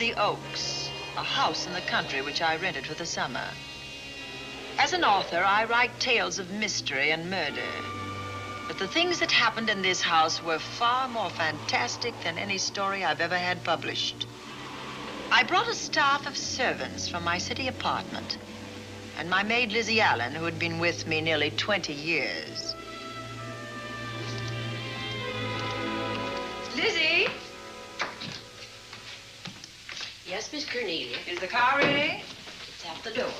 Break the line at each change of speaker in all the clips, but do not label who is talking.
the Oaks, a house in the country which I rented for the summer. As an author, I write tales of mystery and murder. But the things that happened in this house were far more fantastic than any story I've ever had published. I brought a staff of servants from my city apartment, and my maid Lizzie Allen, who had been with me nearly 20 years. Lizzie?
Yes, Miss Cornelia.
Is the car ready?
It's out the door.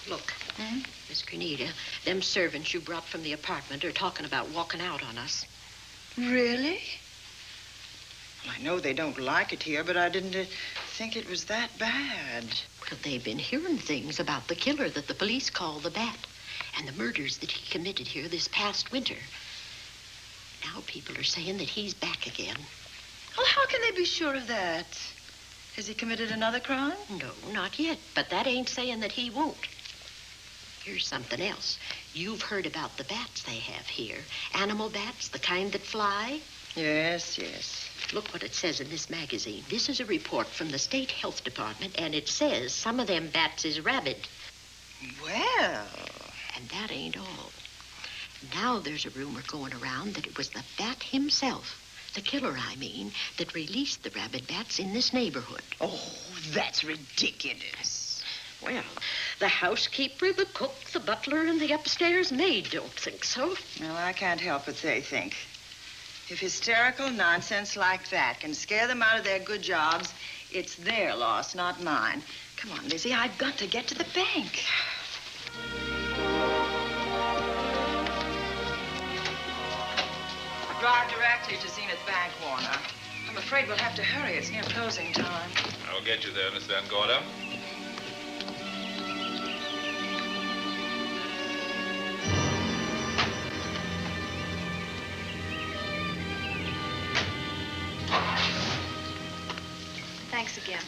Look, Miss Cornelia, them servants you brought from the apartment are talking about walking out on us.
Really? Well, I know they don't like it here, but I didn't think it was that bad.
Well, they've been hearing things about the killer that the police call the Bat and the murders that he committed here this past winter. Now people are saying that he's back again.
Well, how can they be sure of that? Has he committed another crime?
No, not yet, but that ain't saying that he won't. Here's something else. You've heard about the bats they have here. Animal bats, the kind that fly.
Yes, yes.
Look what it says in this magazine. This is a report from the State Health Department, and it says some of them bats is rabid.
Well.
And that ain't all. Now there's a rumor going around that it was the bat himself, the killer, I mean, that released the rabid bats in this neighborhood.
Oh, that's ridiculous.
Well, the housekeeper, the cook, the butler, and the upstairs maid don't think so.
Well, I can't help what they think. If hysterical nonsense like that can scare them out of their good jobs, it's their loss, not mine. Come on, Lizzie, I've got to get to the bank. Drive directly to Zenith Bank, Warner. I'm afraid we'll have to hurry. It's near closing time.
I'll get you there, Miss Van Gorder.
Thanks again.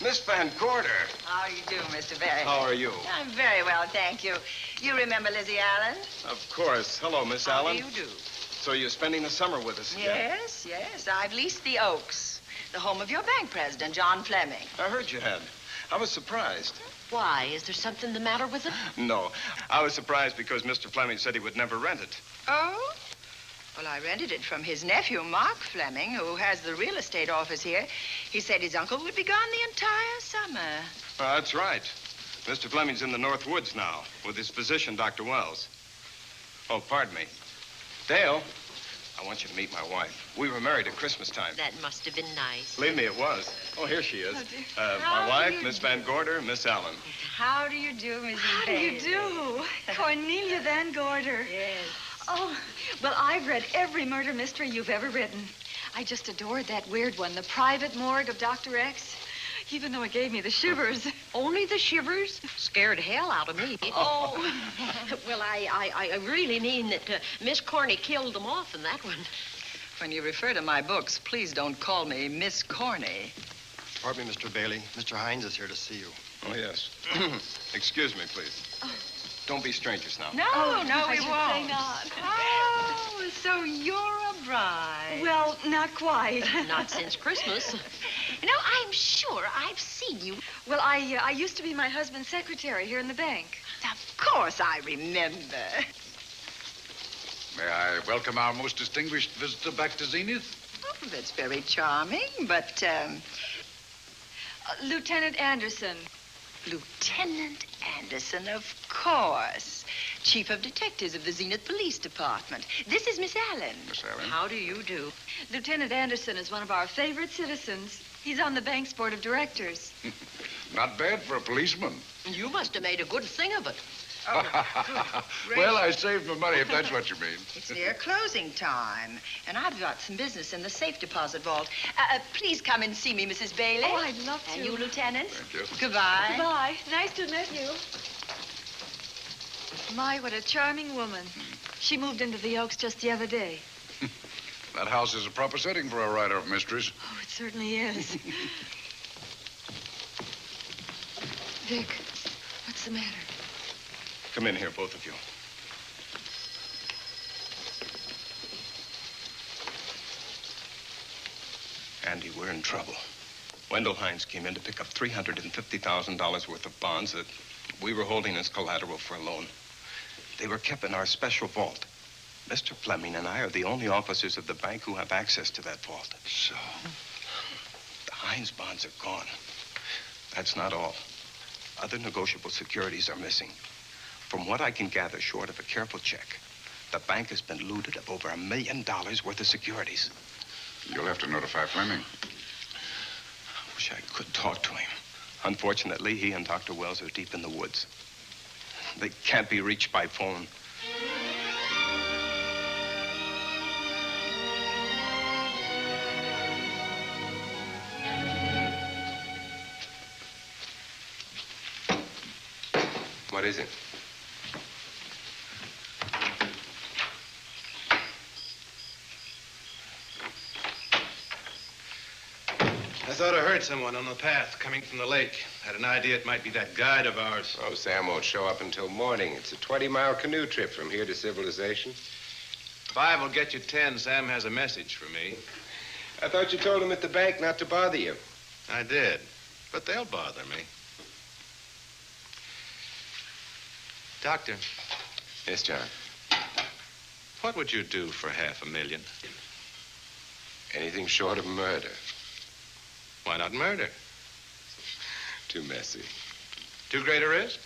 Miss Van Gorder.
How do you do, Mr. Barry?
How are you?
I'm very well, thank you. You remember Lizzie Allen?
Of course. Hello, Miss
How
Allen.
do you do?
So you're spending the summer with us again?
Yes, yes. I've leased the Oaks, the home of your bank president, John Fleming.
I heard you had. I was surprised.
Why? Is there something the matter with it?
No. I was surprised because Mr. Fleming said he would never rent it.
Oh? Well, I rented it from his nephew, Mark Fleming, who has the real estate office here. He said his uncle would be gone the entire summer.
That's right. Mr. Fleming's in the North Woods now with his physician, Dr. Wells. Oh, pardon me. Dale, I want you to meet my wife. We were married at Christmas time.
That must have been nice.
Believe me, it was. Oh, here she is.
Oh, dear.
My
How
wife,
do you
Miss
do?
Van Gorder, Miss Allen.
How do you do, Mrs.
How do you do? Cornelia Van Gorder.
Yes.
Oh, well, I've read every murder mystery you've ever written. I just adored that weird one, The Private Morgue of Dr. X, even though it gave me the shivers.
Only the shivers? Scared hell out of me.
Oh.
Well, I really mean that Miss Corney killed them off in that one.
When you refer to my books, please don't call me Miss Corney.
Pardon me, Mr. Bailey. Mr. Hines is here to see you.
Oh, yes. Excuse me, please. Don't be strangers now.
No,
Oh,
no,
I
we
should
won't.
say not.
Oh, so you're a bride.
Well, not quite.
Not since Christmas.
You know, I'm sure I've seen you.
Well, I used to be my husband's secretary here in the bank.
Of course I remember.
May I welcome our most distinguished visitor back to Zenith?
Oh, that's very charming, but,
Lieutenant Anderson.
Lieutenant Anderson, of course. Chief of Detectives of the Zenith Police Department. This is Miss Allen.
Miss Allen?
How do you do?
Lieutenant Anderson is one of our favorite citizens. He's on the bank's board of directors.
Not bad for a policeman.
You must have made a good thing of it.
Well, I saved my money, if that's what you mean.
It's near closing time, and I've got some business in the safe deposit vault. Please come and see me, Mrs. Bailey.
Oh, I'd love to.
And you, Lieutenant.
Thank you.
Goodbye.
Goodbye. Nice to meet you. My, what a charming woman. She moved into the Oaks just the other day.
That house is a proper setting for a writer of mysteries.
Oh, it certainly is. Vic, what's the matter?
Come in here, both of you. Andy, we're in trouble. Wendell Hines came in to pick up $350,000 worth of bonds that we were holding as collateral for a loan. They were kept in our special vault. Mr. Fleming and I are the only officers of the bank who have access to that vault.
So?
The Hines bonds are gone. That's not all. Other negotiable securities are missing. From what I can gather, short of a careful check, the bank has been looted of over $1 million worth of securities.
You'll have to notify Fleming.
I wish I could talk to him. Unfortunately, he and Dr. Wells are deep in the woods. They can't be reached by phone.
What is it?
I thought I heard someone on the path coming from the lake. Had an idea it might be that guide of ours.
Oh, Sam won't show up until morning. It's a 20-mile canoe trip from here to civilization.
5 will get you 10. Sam has a message for me.
I thought you told him at the bank not to bother you.
I did, but they'll bother me. Doctor.
Yes, John.
What would you do for $500,000?
Anything short of murder.
Why not murder?
Too messy.
Too great a risk?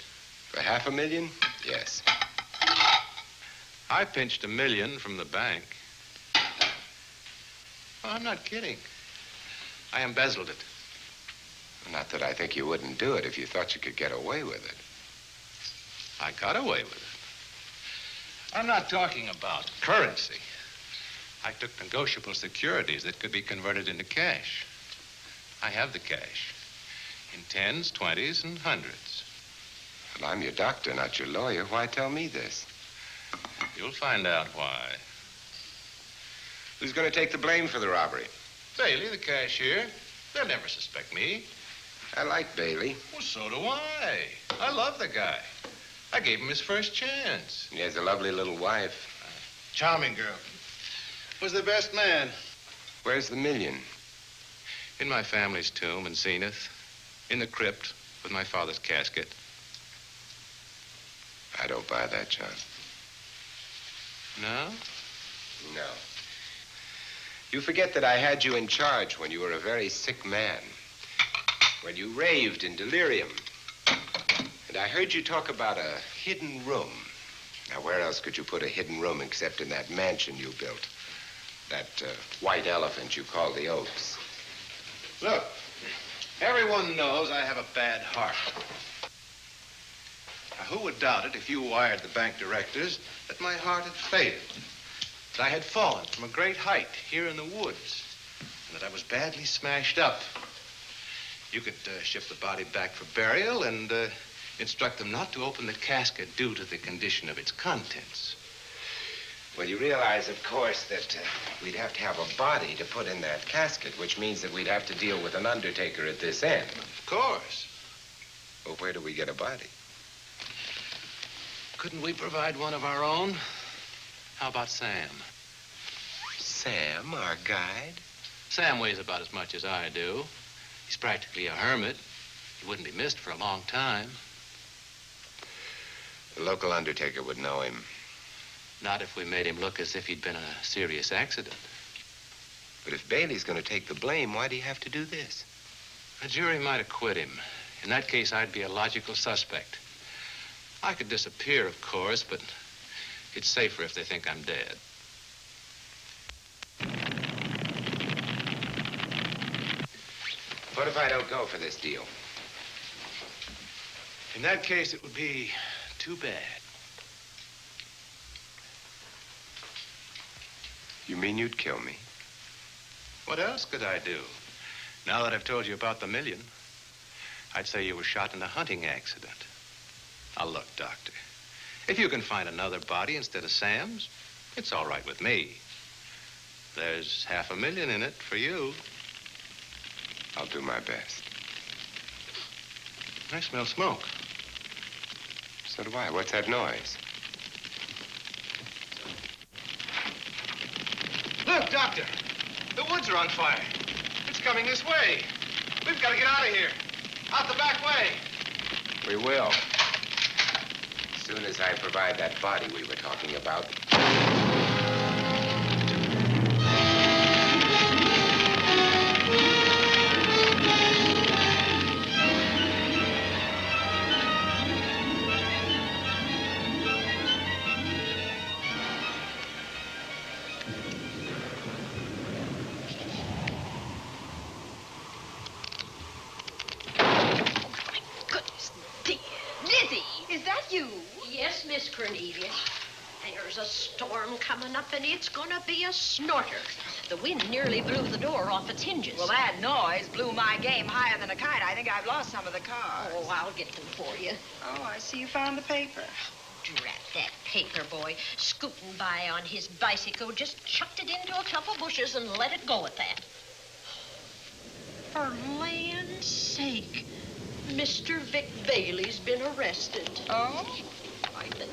For $500,000? Yes.
I pinched $1 million from the bank. Well, I'm not kidding. I embezzled it.
Not that I think you wouldn't do it if you thought you could get away with it.
I got away with it. I'm not talking about currency. I took negotiable securities that could be converted into cash. I have the cash in 10s, 20s, and 100s.
Well, I'm your doctor, not your lawyer. Why tell me this?
You'll find out why.
Who's going to take the blame for the robbery?
Bailey, the cashier. They'll never suspect me.
I like Bailey.
Well, so do I. I love the guy. I gave him his first chance.
He has a lovely little wife.
Charming girl. Was the best man.
Where's the $1 million?
In my family's tomb in Zenith. In the crypt with my father's casket.
I don't buy that, John.
No?
No. You forget that I had you in charge when you were a very sick man. When you raved in delirium. And I heard you talk about a hidden room. Now, where else could you put a hidden room except in that mansion you built? That white elephant you call the Oaks.
Look, everyone knows I have a bad heart. Now, who would doubt it if you wired the bank directors that my heart had failed? That I had fallen from a great height here in the woods. And that I was badly smashed up. You could ship the body back for burial and instruct them not to open the casket due to the condition of its contents.
Well, you realize, of course, that we'd have to have a body to put in that casket, which means that we'd have to deal with an undertaker at this end.
Of course.
Well, where do we get a body?
Couldn't we provide one of our own? How about Sam?
Sam, our guide?
Sam weighs about as much as I do. He's practically a hermit. He wouldn't be missed for a long time.
The local undertaker would know him.
Not if we made him look as if he'd been in a serious accident.
But if Bailey's going to take the blame, why'd he have to do this?
A jury might acquit him. In that case, I'd be a logical suspect. I could disappear, of course, but it's safer if they think I'm dead.
What if I don't go for this deal?
In that case, it would be too bad.
You mean you'd kill me?
What else could I do? Now that I've told you about the $1 million, I'd say you were shot in a hunting accident. Now, look, Doctor, if you can find another body instead of Sam's, it's all right with me. There's $500,000 in it for you.
I'll do my best.
I smell smoke.
So do I. What's that noise?
Look, Doctor, the woods are on fire. It's coming this way. We've got to get out of here. Out the back way.
We will. As soon as I provide that body we were talking about.
Yes, Miss Cornelia. There's a storm coming up, and it's gonna be a snorter. The wind nearly blew the door off its hinges.
Well, that noise blew my game higher than a kite. I think I've lost some of the cars.
Oh, I'll get them for you.
Oh, I see you found the paper.
Drat that paper boy, scooting by on his bicycle, just chucked it into a clump of bushes and let it go at that. For land's sake, Mr. Vic Bailey's been arrested.
Oh?
I think.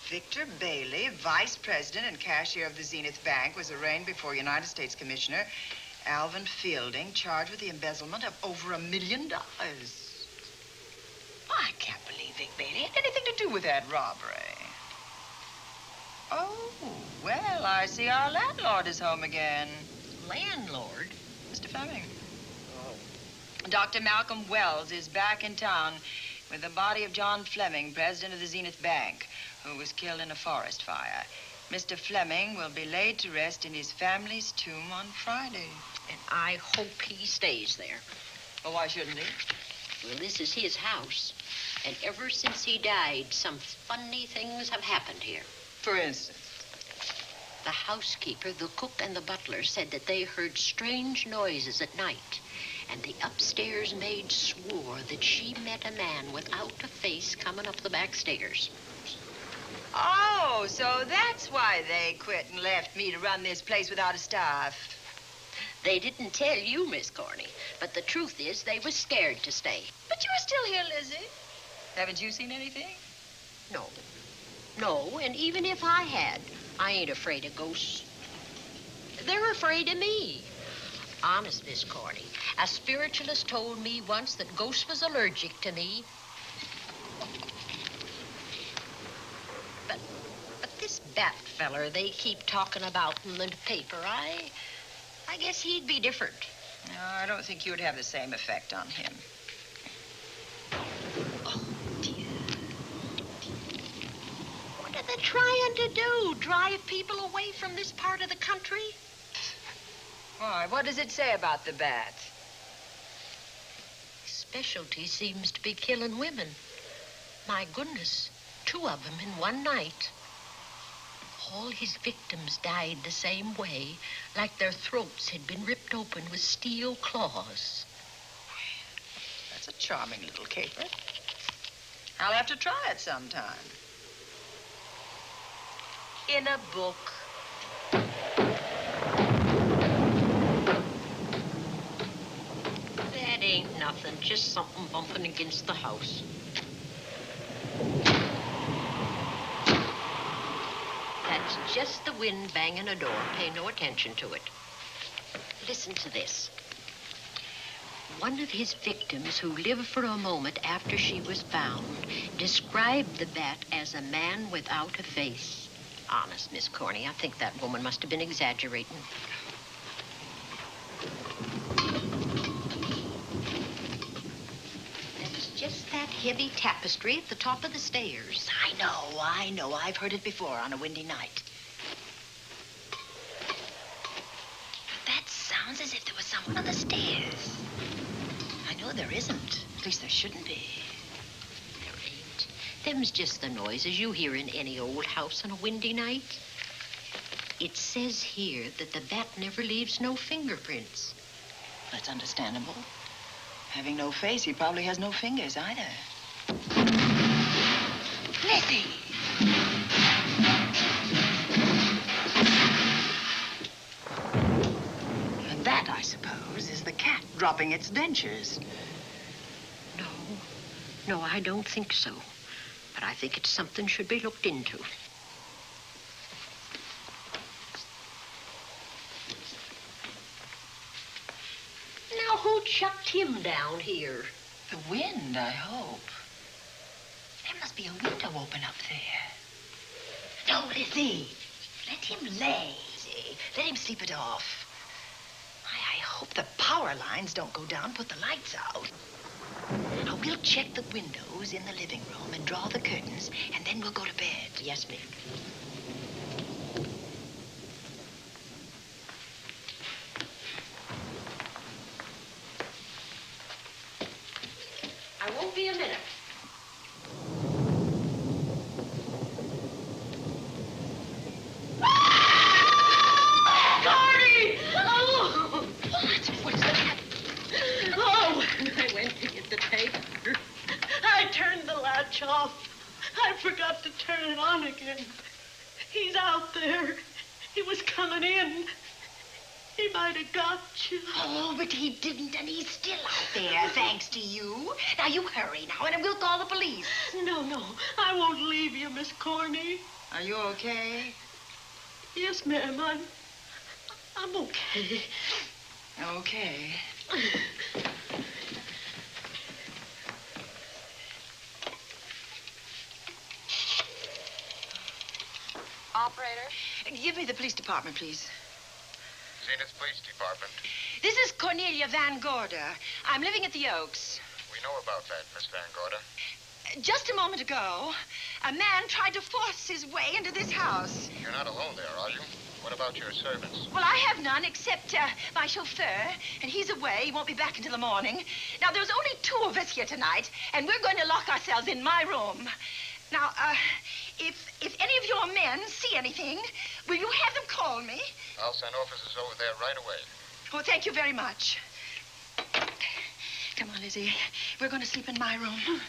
Victor Bailey, vice president and cashier of the Zenith Bank, was arraigned before United States Commissioner Alvin Fielding, charged with the embezzlement of over $1 million. I can't believe Vic Bailey had anything to do with that robbery. Oh, well, I see our landlord is home again.
Landlord?
Mr. Fleming. Oh. Dr. Malcolm Wells is back in town with the body of John Fleming, president of the Zenith Bank, who was killed in a forest fire. Mr. Fleming will be laid to rest in his family's tomb on Friday.
And I hope he stays there.
Well, why shouldn't he?
Well, this is his house. And ever since he died, some funny things have happened here.
For instance?
The housekeeper, the cook, and the butler said that they heard strange noises at night. And the upstairs maid swore that she met a man without a face coming up the back stairs.
Oh, so that's why they quit and left me to run this place without a staff.
They didn't tell you, Miss Corney, but the truth is they were scared to stay.
But you're still here, Lizzie. Haven't you seen anything?
No. No, and even if I had, I ain't afraid of ghosts. They're afraid of me. Honest, Miss Corney, a spiritualist told me once that ghosts was allergic to me. But this Bat feller they keep talking about in the paper, I guess he'd be different.
No, I don't think you'd have the same effect on him.
Oh, dear. What are they trying to do? Drive people away from this part of the country?
Why, what does it say about the bat?
His specialty seems to be killing women. My goodness, 2 of them in one night. All his victims died the same way, like their throats had been ripped open with steel claws.
That's a charming little caper. I'll have to try it sometime. In a book.
That ain't nothing, just something bumping against the house. That's just the wind banging a door. Pay no attention to it. Listen to this. One of his victims who lived for a moment after she was found described the bat as a man without a face. Honest, Miss Corney, I think that woman must have been exaggerating. That's just that heavy tapestry at the top of the stairs.
I know. I've heard it before on a windy night. But that sounds as if there was someone on the stairs. I know there isn't. At least there shouldn't be.
There ain't. Them's just the noises you hear in any old house on a windy night. It says here that the bat never leaves no fingerprints.
That's understandable. Having no face, he probably has no fingers either. Lizzie! And that, I suppose, is the cat dropping its dentures.
No, I don't think so. But I think it's something should be looked into. shucked him down here?
The wind, I hope. There must be a window open up there. No, Lizzie. Let him lay. Let him sleep it off. I hope the power lines don't go down, put the lights out. Now, we'll check the windows in the living room and draw the curtains, and then we'll go to bed.
Yes, ma'am. I won't be a minute.
Gordy! Oh! What's that?
Oh, I went to get the paper. I turned the latch off. I forgot to turn it on again. He's out there. He was coming in. He might have got you.
Oh, but he didn't, and he's still out there, thanks to you. Now, you hurry now, and we'll call the police.
No, I won't leave you, Miss Corny.
Are you okay?
Yes, ma'am, I'm okay.
Okay.
Operator?
Give me the police department, please.
Zenith Police Department.
This is Cornelia Van Gorder. I'm living at the Oaks.
We know about that, Miss Van Gorder.
Just a moment ago, a man tried to force his way into this house.
You're not alone there, are you? What about your servants?
Well, I have none except my chauffeur, and he's away. He won't be back until the morning. Now, there's only 2 of us here tonight, and we're going to lock ourselves in my room. Now, if any of your men see anything, will you have them call me?
I'll send officers over there right away.
Oh, thank you very much. Come on, Lizzie. We're going to sleep in my room.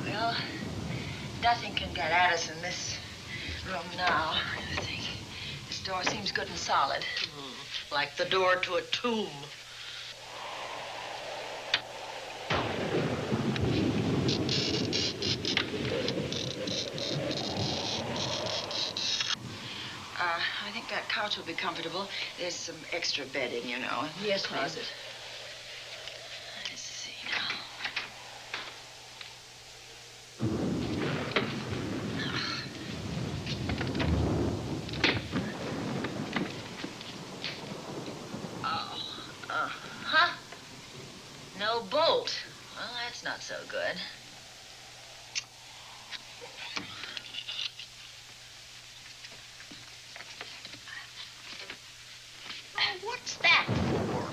Well, nothing can get at us in this room now, I think. This door seems good and solid.
Like the door to a tomb.
I think that couch will be comfortable. There's some extra bedding, you know.
Yes, ma'am.
Closet. Let's see now. Huh? No bolt. Well, that's not so good.
What's that for?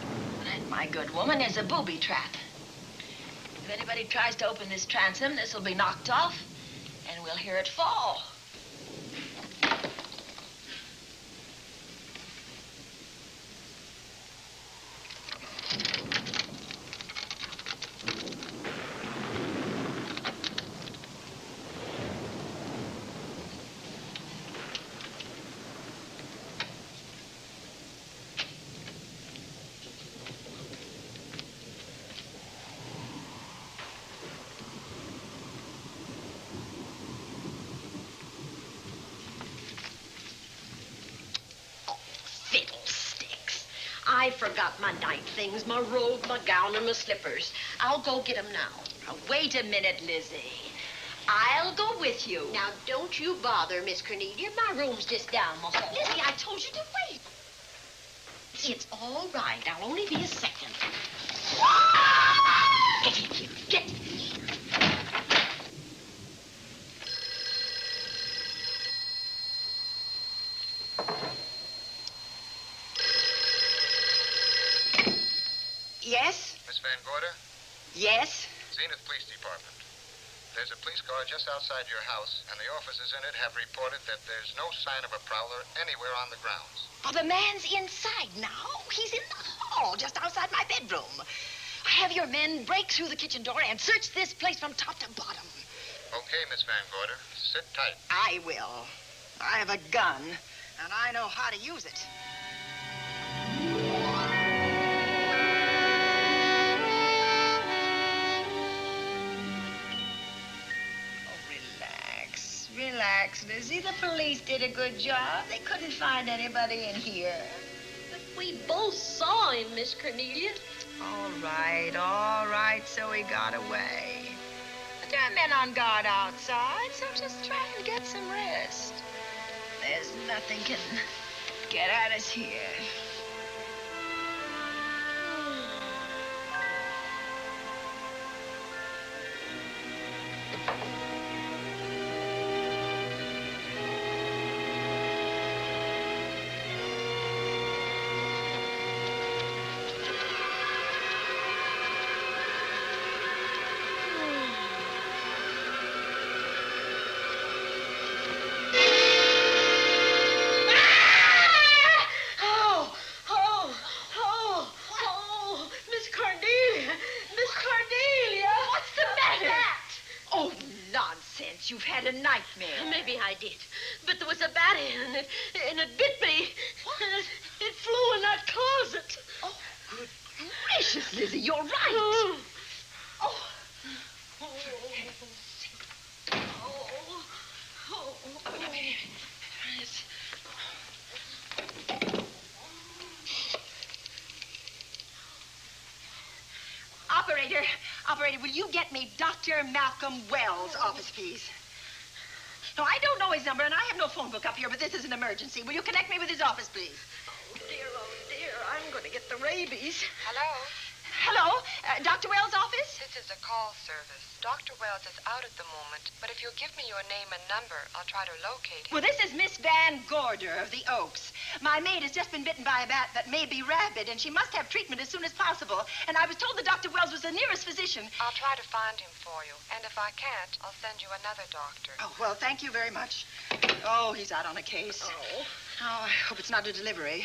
That, my good woman, is a booby trap. If anybody tries to open this transom, this will be knocked off, and we'll hear it fall.
I forgot my night things, my robe, my gown, and my slippers. I'll go get 'em now.
Now, wait a minute, Lizzie. I'll go with you.
Now, don't you bother, Miss Cornelia. My room's just down the hall.
Lizzie, I told you to wait.
It's all right. I'll only be a second. Get in here. Get in here.
Yes?
Miss Van Gorder?
Yes?
Zenith Police Department. There's a police car just outside your house, and the officers in it have reported that there's no sign of a prowler anywhere on the grounds.
Oh, the man's inside now. He's in the hall, just outside my bedroom. Have your men break through the kitchen door and search this place from top to bottom.
Okay, Miss Van Gorder. Sit tight.
I will. I have a gun, and I know how to use it. Oh, relax. relax, Lizzie. The police did a good job. They couldn't find anybody in here.
But we both saw him, Miss Cornelia.
All right, so he got away. But there are men on guard outside, so just try and get some rest. There's nothing can get at us here. You've had a nightmare.
Maybe I did. But there was a bat and it bit me. And it flew in that closet.
Oh, good gracious, Lizzie, you're right. Oh. Operator, will you get me Dr. Malcolm Wells' office, please? No, I don't know his number, and I have no phone book up here, but this is an emergency. Will you connect me with his office, please?
Oh, dear, I'm going to get the rabies.
Hello?
Hello? Dr. Wells' office?
This is a call service. Dr. Wells is out at the moment, but if you'll give me your name and number, I'll try to locate him.
Well, this is Miss Van Gorder of the Oaks. My maid has just been bitten by a bat that may be rabid, and she must have treatment as soon as possible. And I was told that Dr. Wells was the nearest physician.
I'll try to find him for you, and if I can't, I'll send you another doctor.
Oh, well, thank you very much. Oh, he's out on a case.
Oh.
Oh, I hope it's not a delivery.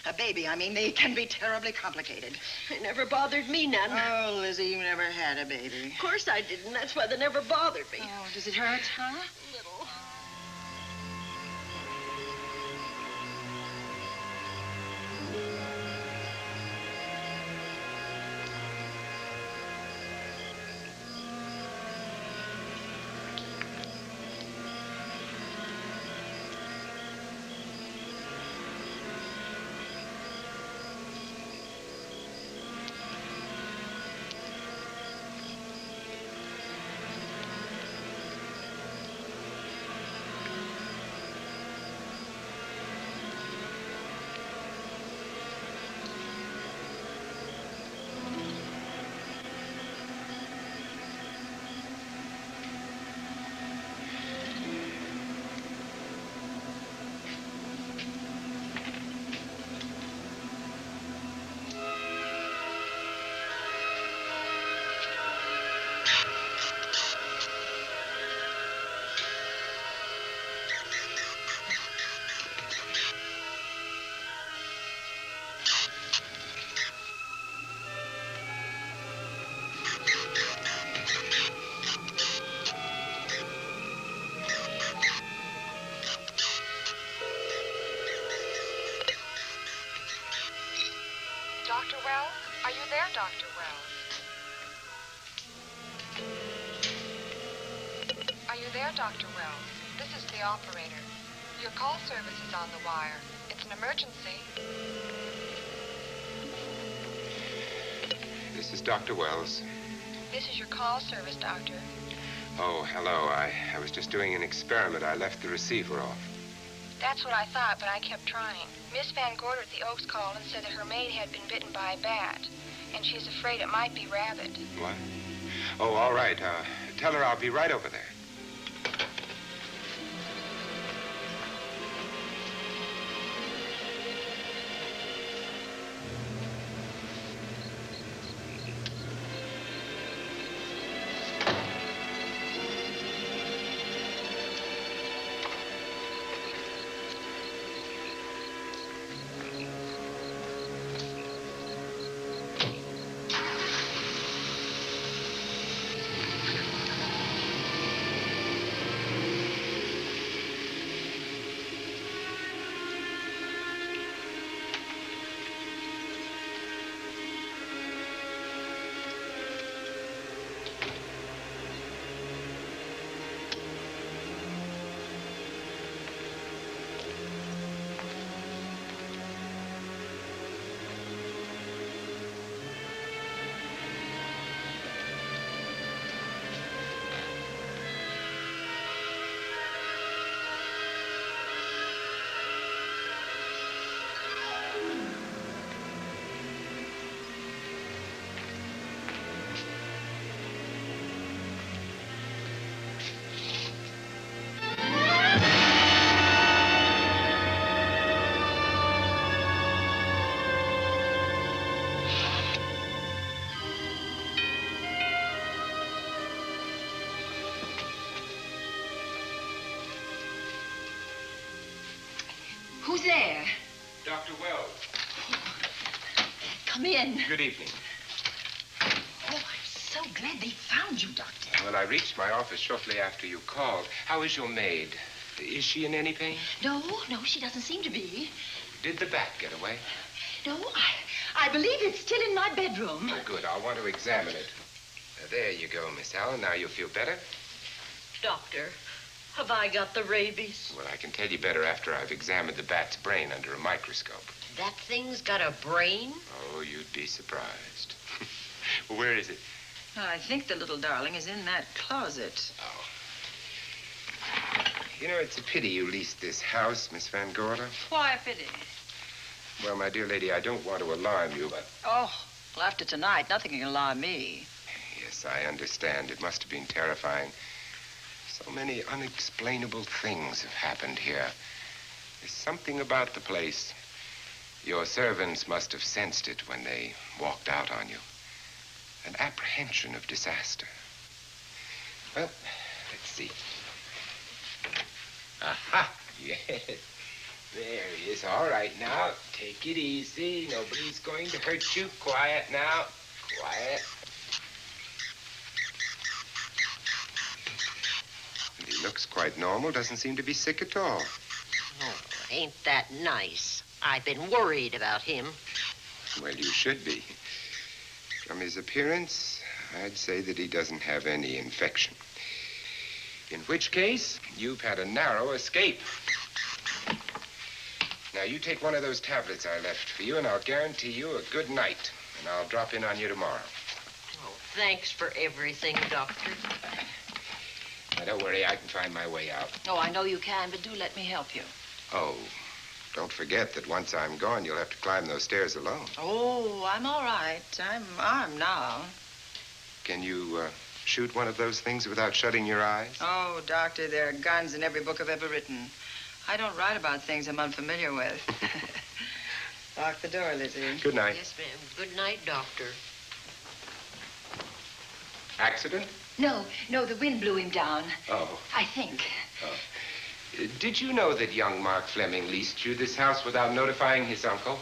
A baby, I mean, they can be terribly complicated.
It never bothered me none.
Oh, Lizzie, you never had a baby.
Of course I didn't. That's why they never bothered me.
Oh, does it hurt, huh?
Little.
Dr. Wells? Are you there, Dr. Wells? Are you there, Dr. Wells? This is the operator. Your call service is on the wire. It's an emergency.
This is Dr. Wells.
This is your call service, Doctor.
Oh, hello. I was just doing an experiment. I left the receiver off.
That's what I thought, but I kept trying. Miss Van Gorder at the Oaks called and said that her maid had been bitten by a bat, and she's afraid it might be rabid.
What? Oh, all right. Tell her I'll be right over there.
there?
Dr. Wells.
Come in.
Good evening.
Oh, I'm so glad they found you, Doctor.
Well, I reached my office shortly after you called. How is your maid? Is she in any pain?
No, she doesn't seem to be.
Did the bat get away?
No, I believe it's still in my bedroom.
Oh, good. I'll want to examine it. There you go, Miss Allen. Now you feel better?
Doctor, have I got the rabies?
Well, I can tell you better after I've examined the bat's brain under a microscope.
That thing's got a brain?
Oh, you'd be surprised. Where is it?
I think the little darling is in that closet.
Oh. You know, it's a pity you leased this house, Miss Van Gorder.
Why a pity?
Well, my dear lady, I don't want to alarm you, but...
Oh, well, after tonight, nothing can alarm me.
Yes, I understand. It must have been terrifying. So many unexplainable things have happened here. There's something about the place. Your servants must have sensed it when they walked out on you. An apprehension of disaster. Well, let's see. Aha! Yes. There he is. All right, now, take it easy. Nobody's going to hurt you. Quiet now. Quiet. And he looks quite normal. Doesn't seem to be sick at all.
Oh, ain't that nice? I've been worried about him.
Well, you should be. From his appearance, I'd say that he doesn't have any infection. In which case, you've had a narrow escape. Now, you take one of those tablets I left for you, and I'll guarantee you a good night. And I'll drop in on you tomorrow.
Oh, thanks for everything, Doctor.
Now, don't worry, I can find my way out.
Oh, I know you can, but do let me help you.
Oh, don't forget that once I'm gone, you'll have to climb those stairs alone.
Oh, I'm all right. I'm armed now.
Can you shoot one of those things without shutting your eyes?
Oh, Doctor, there are guns in every book I've ever written. I don't write about things I'm unfamiliar with. Lock the door, Lizzie.
Good night.
Yes, ma'am. Good night, Doctor.
Accident?
No, the wind blew him down.
Oh.
I think.
Did you know that young Mark Fleming leased you this house without notifying his uncle?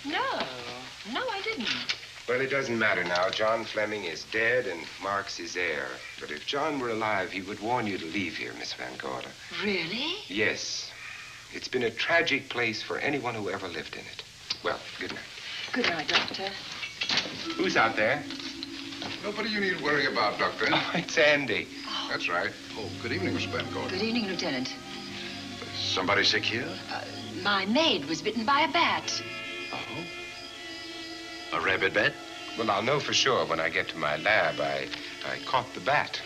No, I didn't.
Well, it doesn't matter now. John Fleming is dead and Mark's his heir. But if John were alive, he would warn you to leave here, Miss Van Gorder.
Really?
Yes. It's been a tragic place for anyone who ever lived in it. Well, good night.
Good night, Doctor.
Who's out there?
Nobody you need worry about, Doctor.
Oh, it's Andy.
That's right. Oh, good evening, Miss Van Gorder.
Good evening, Lieutenant.
Somebody sick here?
My maid was bitten by a bat.
Oh? A rabid bat?
Well, I'll know for sure when I get to my lab. I caught the bat.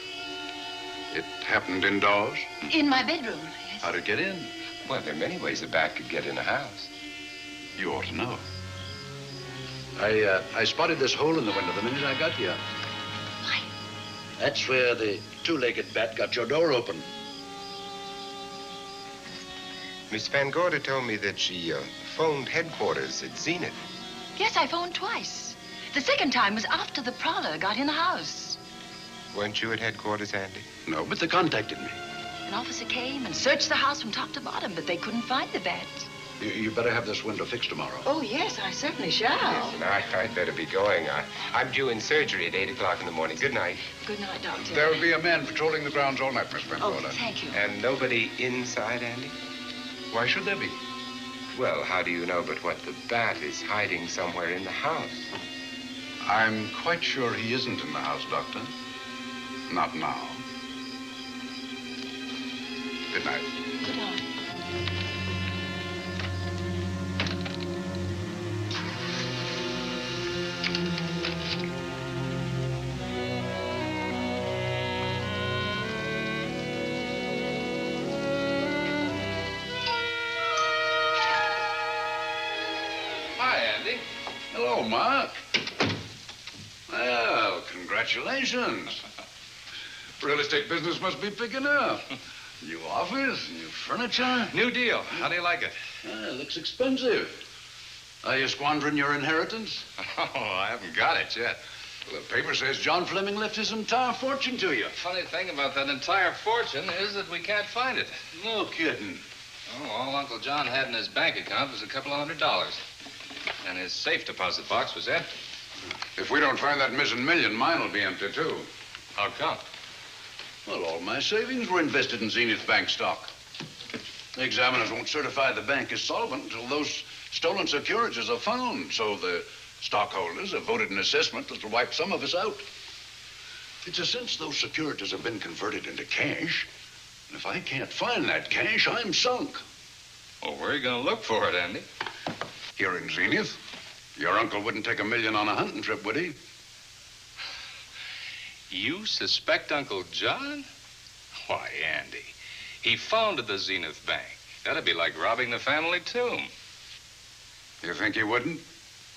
It happened indoors?
In my bedroom, yes.
How'd it get in?
Well, there are many ways a bat could get in a house.
You ought to know. I spotted this hole in the window the minute I got here.
Why?
That's where the two-legged bat got your door open.
Miss Van Gorder told me that she phoned headquarters at Zenith.
Yes, I phoned twice. The second time was after the prowler got in the house.
Weren't you at headquarters, Andy?
No, but they contacted me.
An officer came and searched the house from top to bottom, but they couldn't find the bat.
You better have this window fixed tomorrow.
Oh, yes, I certainly shall.
Yes, and I'd better be going. I'm due in surgery at 8 o'clock in the morning. Good night.
Good night, Doctor.
There will be a man patrolling the grounds all night, Miss Van
Oh,
Gorder.
thank you.
And nobody inside, Andy?
Why should there be?
Well, how do you know but what the bat is hiding somewhere in the house?
I'm quite sure he isn't in the house, Doctor. Not now. Good night.
Good night.
Hi, Andy. Hello, Mark. Well, congratulations. Real estate business must be picking up. New office, new furniture.
New deal. How do you like it?
Looks expensive. Are you squandering your inheritance?
Oh, I haven't got it yet.
Well, the paper says John Fleming left his entire fortune to you.
Funny thing about that entire fortune is that we can't find it.
No kidding.
Oh, all Uncle John had in his bank account was a couple of $100. And his safe deposit box was empty.
If we don't find that missing million, mine will be empty, too.
How come?
Well, all my savings were invested in Zenith Bank stock. The examiners won't certify the bank is solvent until those stolen securities are found. So the stockholders have voted an assessment that will wipe some of us out. It's a since those securities have been converted into cash. And if I can't find that cash, I'm sunk.
Well, where are you going to look for it, Andy?
Here in Zenith. Your uncle wouldn't take $1 million on a hunting trip, would he?
You suspect Uncle John? Why, Andy, he founded the Zenith Bank. That'd be like robbing the family tomb.
You think he wouldn't?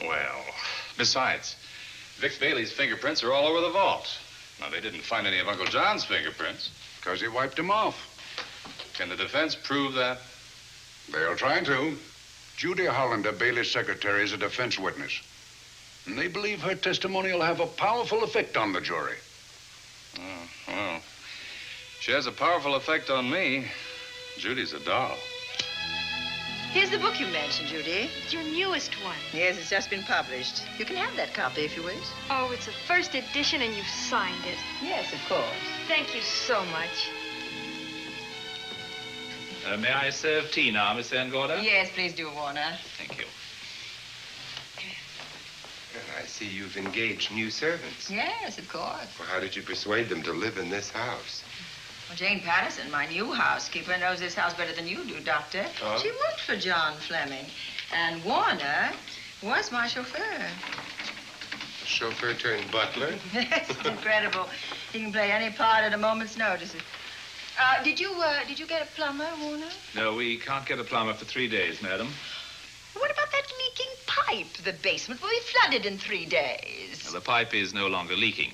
Well, besides, Vic Bailey's fingerprints are all over the vault. Now, they didn't find any of Uncle John's fingerprints.
Because he wiped them off.
Can the defense prove that?
They'll try to. Judy Hollander, Bailey's secretary, is a defense witness. And they believe her testimony will have a powerful effect on the jury.
Oh, well, she has a powerful effect on me. Judy's a doll.
Here's the book you mentioned, Judy.
It's your newest one.
Yes, it's just been published. You can have that copy if you wish.
Oh, it's a first edition and you've signed it.
Yes, of course.
Thank you so much.
May I serve tea now, Miss Van Gorder?
Yes, please do, Warner.
Thank you.
Well, I see you've engaged new servants.
Yes, of course.
Well, how did you persuade them to live in this house?
Well, Jane Patterson, my new housekeeper, knows this house better than you do, Doctor.
Oh?
She worked for John Fleming. And Warner was my chauffeur.
Chauffeur turned butler?
Yes, it's incredible. He can play any part at a moment's notice. Did you get a plumber, Warner?
No, we can't get a plumber for 3 days, madam.
What about that leaking pipe? The basement will be flooded in 3 days.
Well, the pipe is no longer leaking.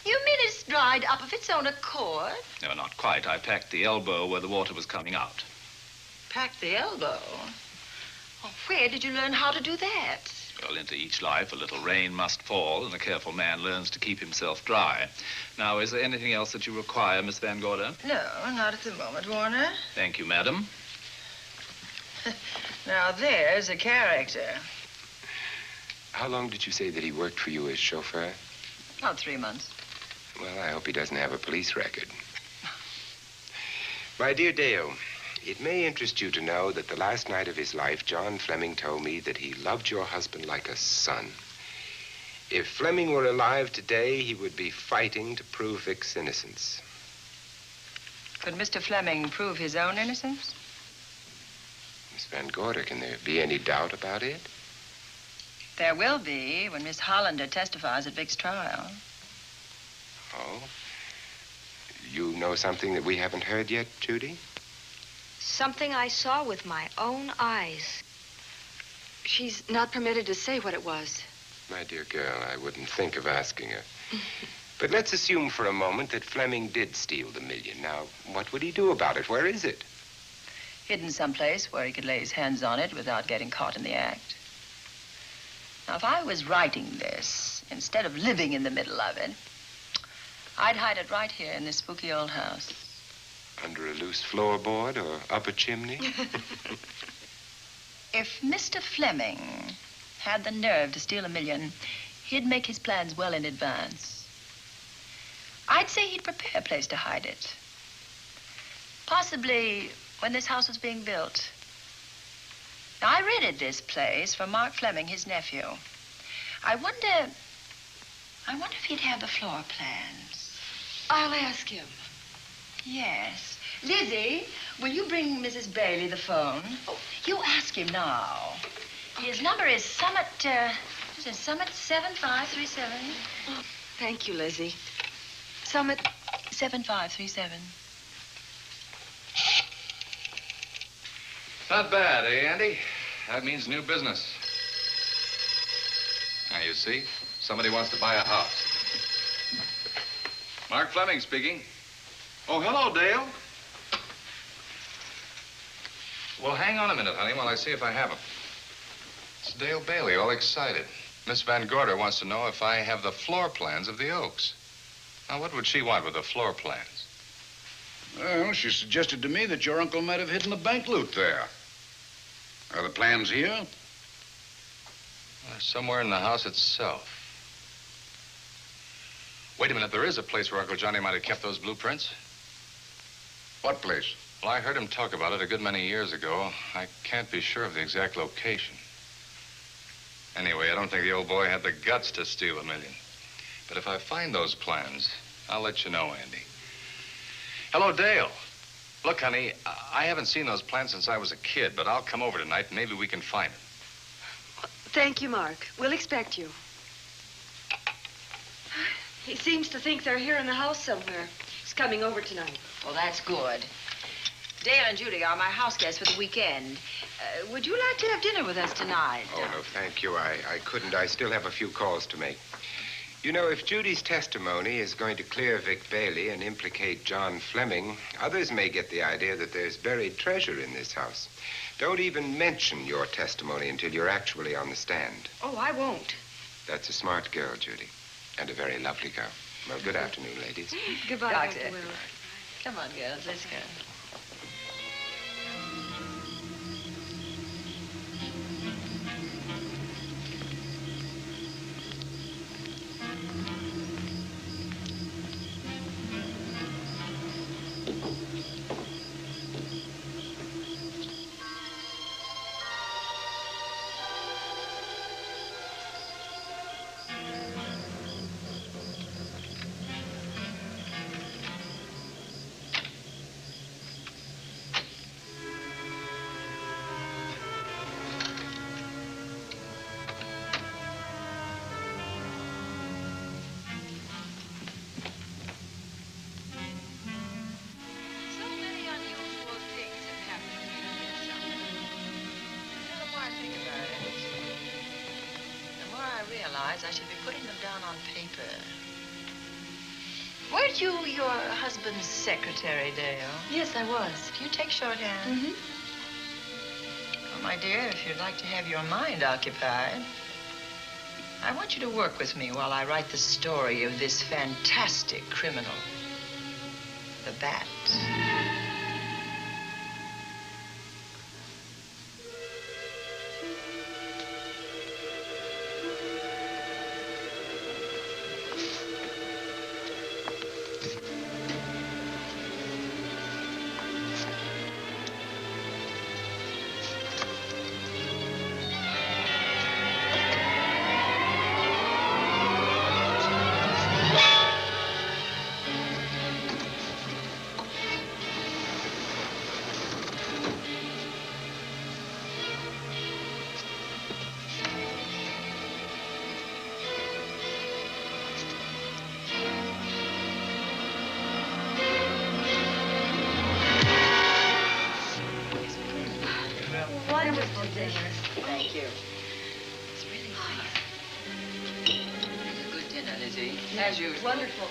You mean it's dried up of its own accord?
No, not quite. I packed the elbow where the water was coming out.
Packed the elbow? Oh, where did you learn how to do that?
Well, into each life, a little rain must fall, and a careful man learns to keep himself dry. Now, is there anything else that you require, Miss Van Gorder?
No, not at the moment, Warner.
Thank you, madam.
Now, there's a character.
How long did you say that he worked for you as chauffeur?
About 3 months.
Well, I hope he doesn't have a police record. My dear Dale, it may interest you to know that the last night of his life, John Fleming told me that he loved your husband like a son. If Fleming were alive today, he would be fighting to prove Vic's innocence.
Could Mr. Fleming prove his own innocence?
Miss Van Gorder, can there be any doubt about it?
There will be when Miss Hollander testifies at Vic's trial.
Oh? You know something that we haven't heard yet, Judy?
Something I saw with my own eyes. She's not permitted to say what it was.
My dear girl, I wouldn't think of asking her. But let's assume for a moment that Fleming did steal the $1 million. Now, what would he do about it? Where is it?
Hidden someplace where he could lay his hands on it without getting caught in the act. Now, if I was writing this, instead of living in the middle of it, I'd hide it right here in this spooky old house.
Under a loose floorboard or up a chimney?
If Mr. Fleming had the nerve to steal $1 million, he'd make his plans well in advance. I'd say he'd prepare a place to hide it. Possibly when this house was being built. Now, I rented this place from Mark Fleming, his nephew. I wonder if he'd have the floor plans.
I'll ask him.
Yes. Lizzie, will you bring Mrs. Bailey the phone? Oh, you ask him now. His number is Summit 7537.
Oh, thank you, Lizzie. Summit
7537.
Not bad, eh, Andy? That means new business. Now, you see, somebody wants to buy a house. Mark Fleming speaking.
Oh, hello, Dale.
Well, hang on a minute, honey, while I see if I have him. It's Dale Bailey, all excited. Miss Van Gorder wants to know if I have the floor plans of the Oaks. Now, what would she want with the floor plans?
Well, she suggested to me that your uncle might have hidden the bank loot there. Are the plans here?
Somewhere in the house itself. Wait a minute, there is a place where Uncle Johnny might have kept those blueprints.
What place?
Well, I heard him talk about it a good many years ago. I can't be sure of the exact location. Anyway, I don't think the old boy had the guts to steal $1 million. But if I find those plans, I'll let you know, Andy. Hello, Dale. Look, honey, I haven't seen those plans since I was a kid, but I'll come over tonight and maybe we can find them.
Thank you, Mark. We'll expect you. He seems to think they're here in the house somewhere. He's coming over tonight.
Well, that's good. Dale and Judy are my house guests for the weekend. Would you like to have dinner with us tonight?
Oh, no, thank you. I couldn't. I still have a few calls to make. You know, if Judy's testimony is going to clear Vic Bailey and implicate John Fleming, others may get the idea that there's buried treasure in this house. Don't even mention your testimony until you're actually on the stand.
Oh, I won't.
That's a smart girl, Judy, and a very lovely girl. Well, good afternoon, ladies.
Goodbye,
Doctor.
Dr. Will.
Come on, girls, let's go. I should be putting them down on paper. Weren't you your husband's secretary, Dale?
Yes, I was.
Do you take shorthand?
Mm-hmm.
Well, my dear, if you'd like to have your mind occupied, I want you to work with me while I write the story of this fantastic criminal, the Bat. Thank you. It's really nice. It's a good dinner, Lizzie. As usual.
Wonderful.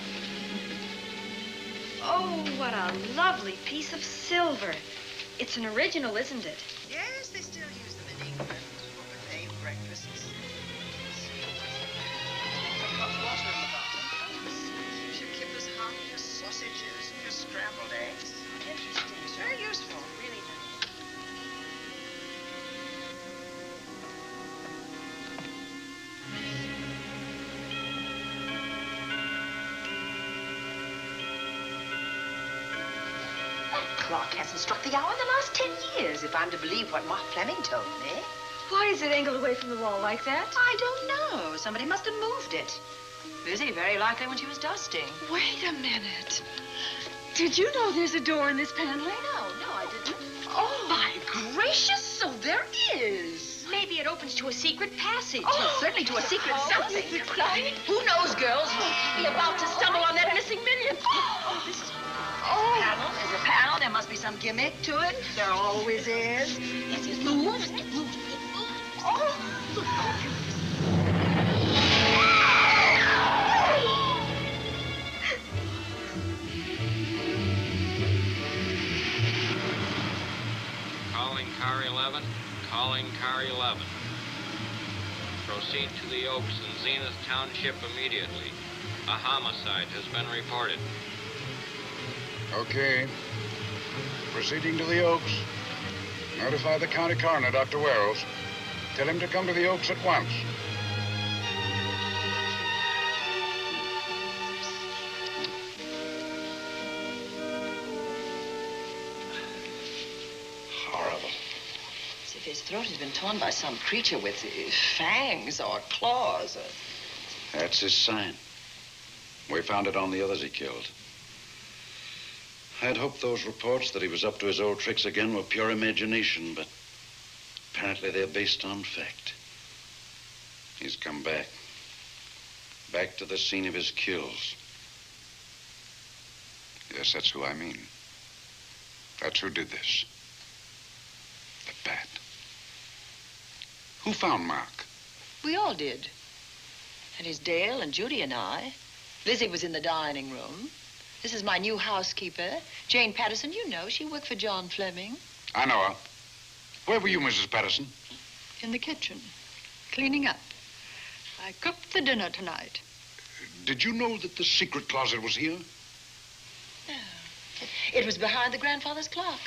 Oh, what a lovely piece of silver. It's an original, isn't it?
Yes, they still use them in England for buffet breakfasts. A hot water in the bottom. Keeps your kippers hot, your sausages, your scrambled eggs. Interesting. It's very useful, really nice.
Clock hasn't struck the hour in the last 10 years, if I'm to believe what Mark Fleming told me.
Why is it angled away from the wall like that?
I don't know. Somebody must have moved it. Lizzie, very likely when she was dusting.
Wait a minute. Did you know there's a door in this paneling?
No, I didn't.
Oh, my gracious, so there is.
Maybe it opens to a secret passage.
Oh,
certainly to a secret something.
This is exciting.
Who knows, girls? We'll be about to stumble on that missing $1 million.
Oh, this is panel. There's a panel. There must be some gimmick to it. There always is.
Yes, it moves. It moves. It moves.
Oh.
Calling car 11. Calling car 11. Proceed to the Oaks in Zenith Township immediately. A homicide has been reported.
Okay. proceeding to the Oaks. Notify the county coroner, Dr. Wells. Tell him to come to the Oaks at once.
Horrible.
As if his throat had been torn by some creature with fangs or claws.
That's his sign. We found it on the others he killed. I'd hoped those reports that he was up to his old tricks again were pure imagination, but apparently they're based on fact. He's come back. Back to the scene of his kills.
Yes, that's who I mean. That's who did this. The bat. Who found Mark?
We all did. And it's Dale and Judy and I. Lizzie was in the dining room. This is my new housekeeper, Jane Patterson. You know, she worked for John Fleming.
I know her. Where were you, Mrs. Patterson?
In the kitchen, cleaning up. I cooked the dinner tonight.
Did you know that the secret closet was here?
No. It was behind the grandfather's clock.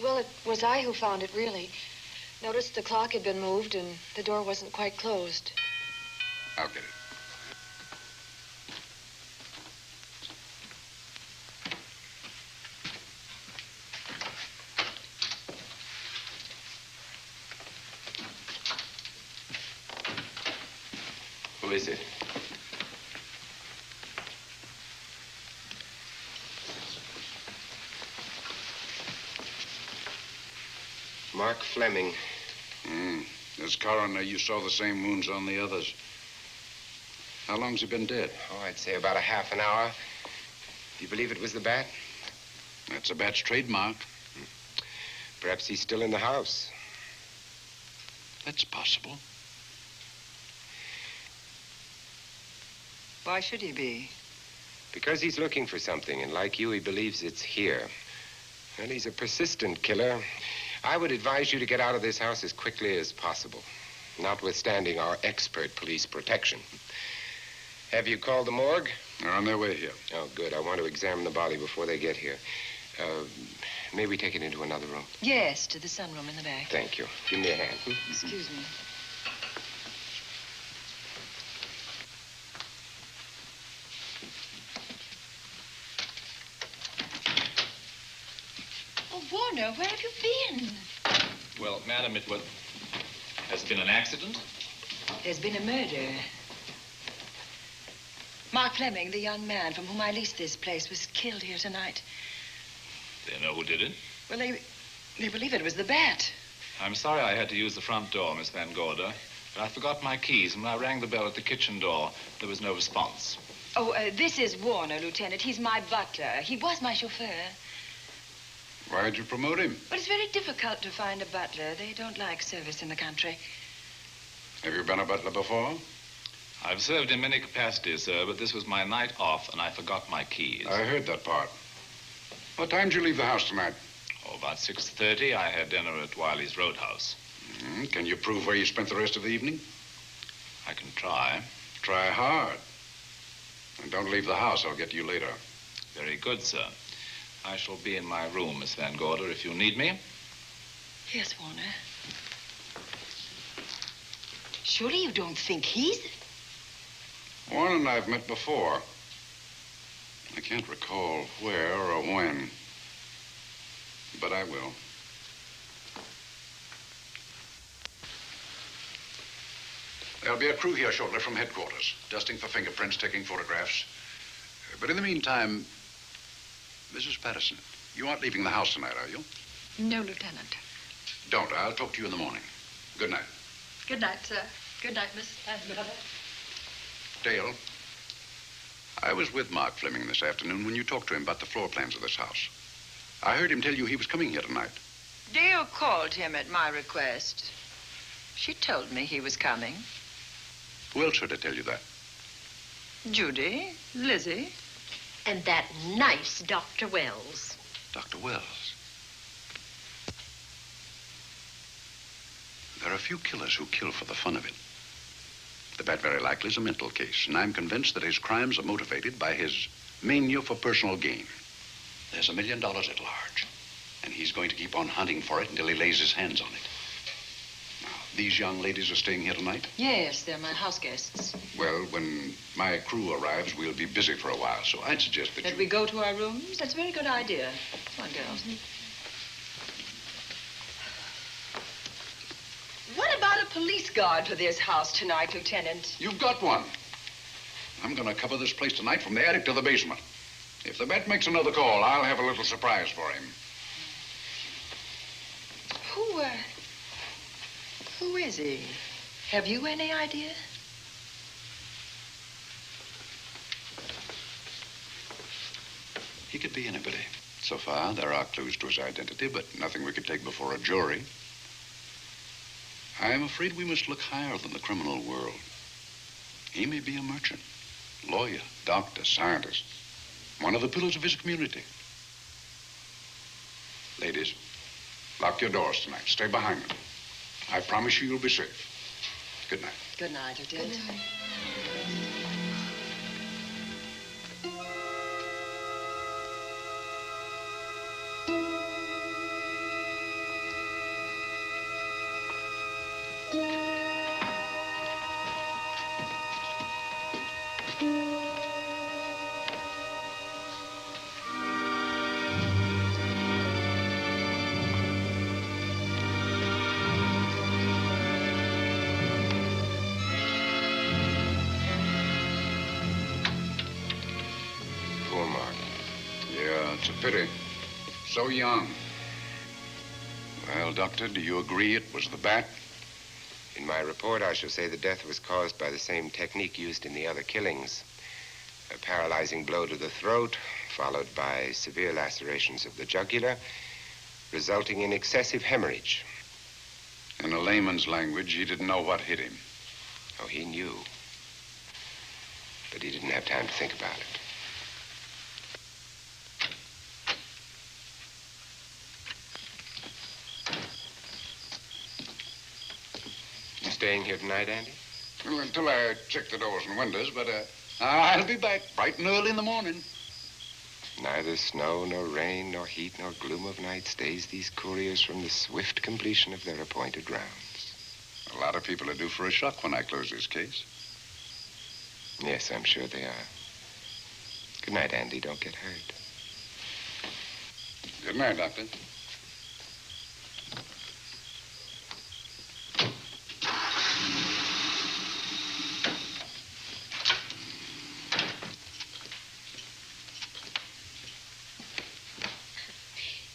Well, it was I who found it, really. Noticed the clock had been moved and the door wasn't quite closed.
I'll get it.
Who is it? Mark Fleming.
As coroner, you saw the same wounds on the others. How long's he been dead?
Oh, I'd say about a half an hour. Do you believe it was the bat?
That's a bat's trademark.
Perhaps he's still in the house.
That's possible.
Why should he be?
Because he's looking for something, and like you, he believes it's here. And he's a persistent killer. I would advise you to get out of this house as quickly as possible, notwithstanding our expert police protection. Have you called the morgue?
They're on their way here.
Oh, good. I want to examine the body before they get here. May we take it into another room?
Yes, to the sunroom in the back.
Thank you. Give me a hand.
Excuse me. Oh, Warner, where have you been?
Well, madam, has been an accident?
There's been a murder. Mark Fleming, the young man from whom I leased this place, was killed here tonight.
They know who did it?
Well, they believe it was the bat.
I'm sorry I had to use the front door, Miss Van Gorder, but I forgot my keys, and when I rang the bell at the kitchen door, there was no response.
Oh, this is Warner, Lieutenant. He's my butler. He was my chauffeur.
Why'd you promote him?
But it's very difficult to find a butler. They don't like service in the country.
Have you been a butler before?
I've served in many capacities, sir, but this was my night off, and I forgot my keys.
I heard that part. What time did you leave the house tonight?
Oh, about 6:30. I had dinner at Wiley's Roadhouse.
Can you prove where you spent the rest of the evening?
I can try.
Try hard. And don't leave the house. I'll get to you later.
Very good, sir. I shall be in my room, Miss Van Gorder, if you need me.
Yes, Warner. Surely you don't think he's...
Warren and I've met before. I can't recall where or when, but I will. There'll be a crew here shortly from headquarters, dusting for fingerprints, taking photographs. But in the meantime, Mrs. Patterson, you aren't leaving the house tonight, are you?
No, Lieutenant.
Don't. I'll talk to you in the morning. Good night.
Good night, sir. Good night, Miss Van Gorder.
Dale, I was with Mark Fleming this afternoon when you talked to him about the floor plans of this house. I heard him tell you he was coming here tonight.
Dale called him at my request. She told me he was coming.
Who else heard her tell you that?
Judy, Lizzie.
And that nice Dr. Wells.
Dr. Wells. There are a few killers who kill for the fun of it. The bat very likely is a mental case, and I'm convinced that his crimes are motivated by his mania for personal gain. There's $1 million at large, And he's going to keep on hunting for it until he lays his hands on it. Now, these young ladies are staying here tonight?
Yes, they're my house guests.
Well, when my crew arrives, we'll be busy for a while, so I'd suggest that
we go to our rooms? That's a very good idea. Come on, girls. What about a police guard for this house tonight, Lieutenant?
You've got one. I'm going to cover this place tonight from the attic to the basement. If the bat makes another call, I'll have a little surprise for him.
Who is he? Have you any idea?
He could be anybody. So far, there are clues to his identity, but nothing we could take before a jury. I'm afraid we must look higher than the criminal world. He may be a merchant, lawyer, doctor, scientist, one of the pillars of his community. Ladies, lock your doors tonight. Stay behind them. I promise you you'll be safe. Good night.
Good night, Lieutenant. Good night.
It's a pity. So young. Well, Doctor, do you agree it was the bat?
In my report, I shall say the death was caused by the same technique used in the other killings. A paralyzing blow to the throat, followed by severe lacerations of the jugular, resulting in excessive hemorrhage.
In a layman's language, he didn't know what hit him.
Oh, he knew. But he didn't have time to think about it. Staying here tonight, Andy?
Well, until I check the doors and windows, but I'll be back bright and early in the morning.
Neither snow, nor rain, nor heat, nor gloom of night stays these couriers from the swift completion of their appointed rounds.
A lot of people are due for a shock when I close this case.
Yes, I'm sure they are. Good night, Andy. Don't get hurt.
Good night, Doctor.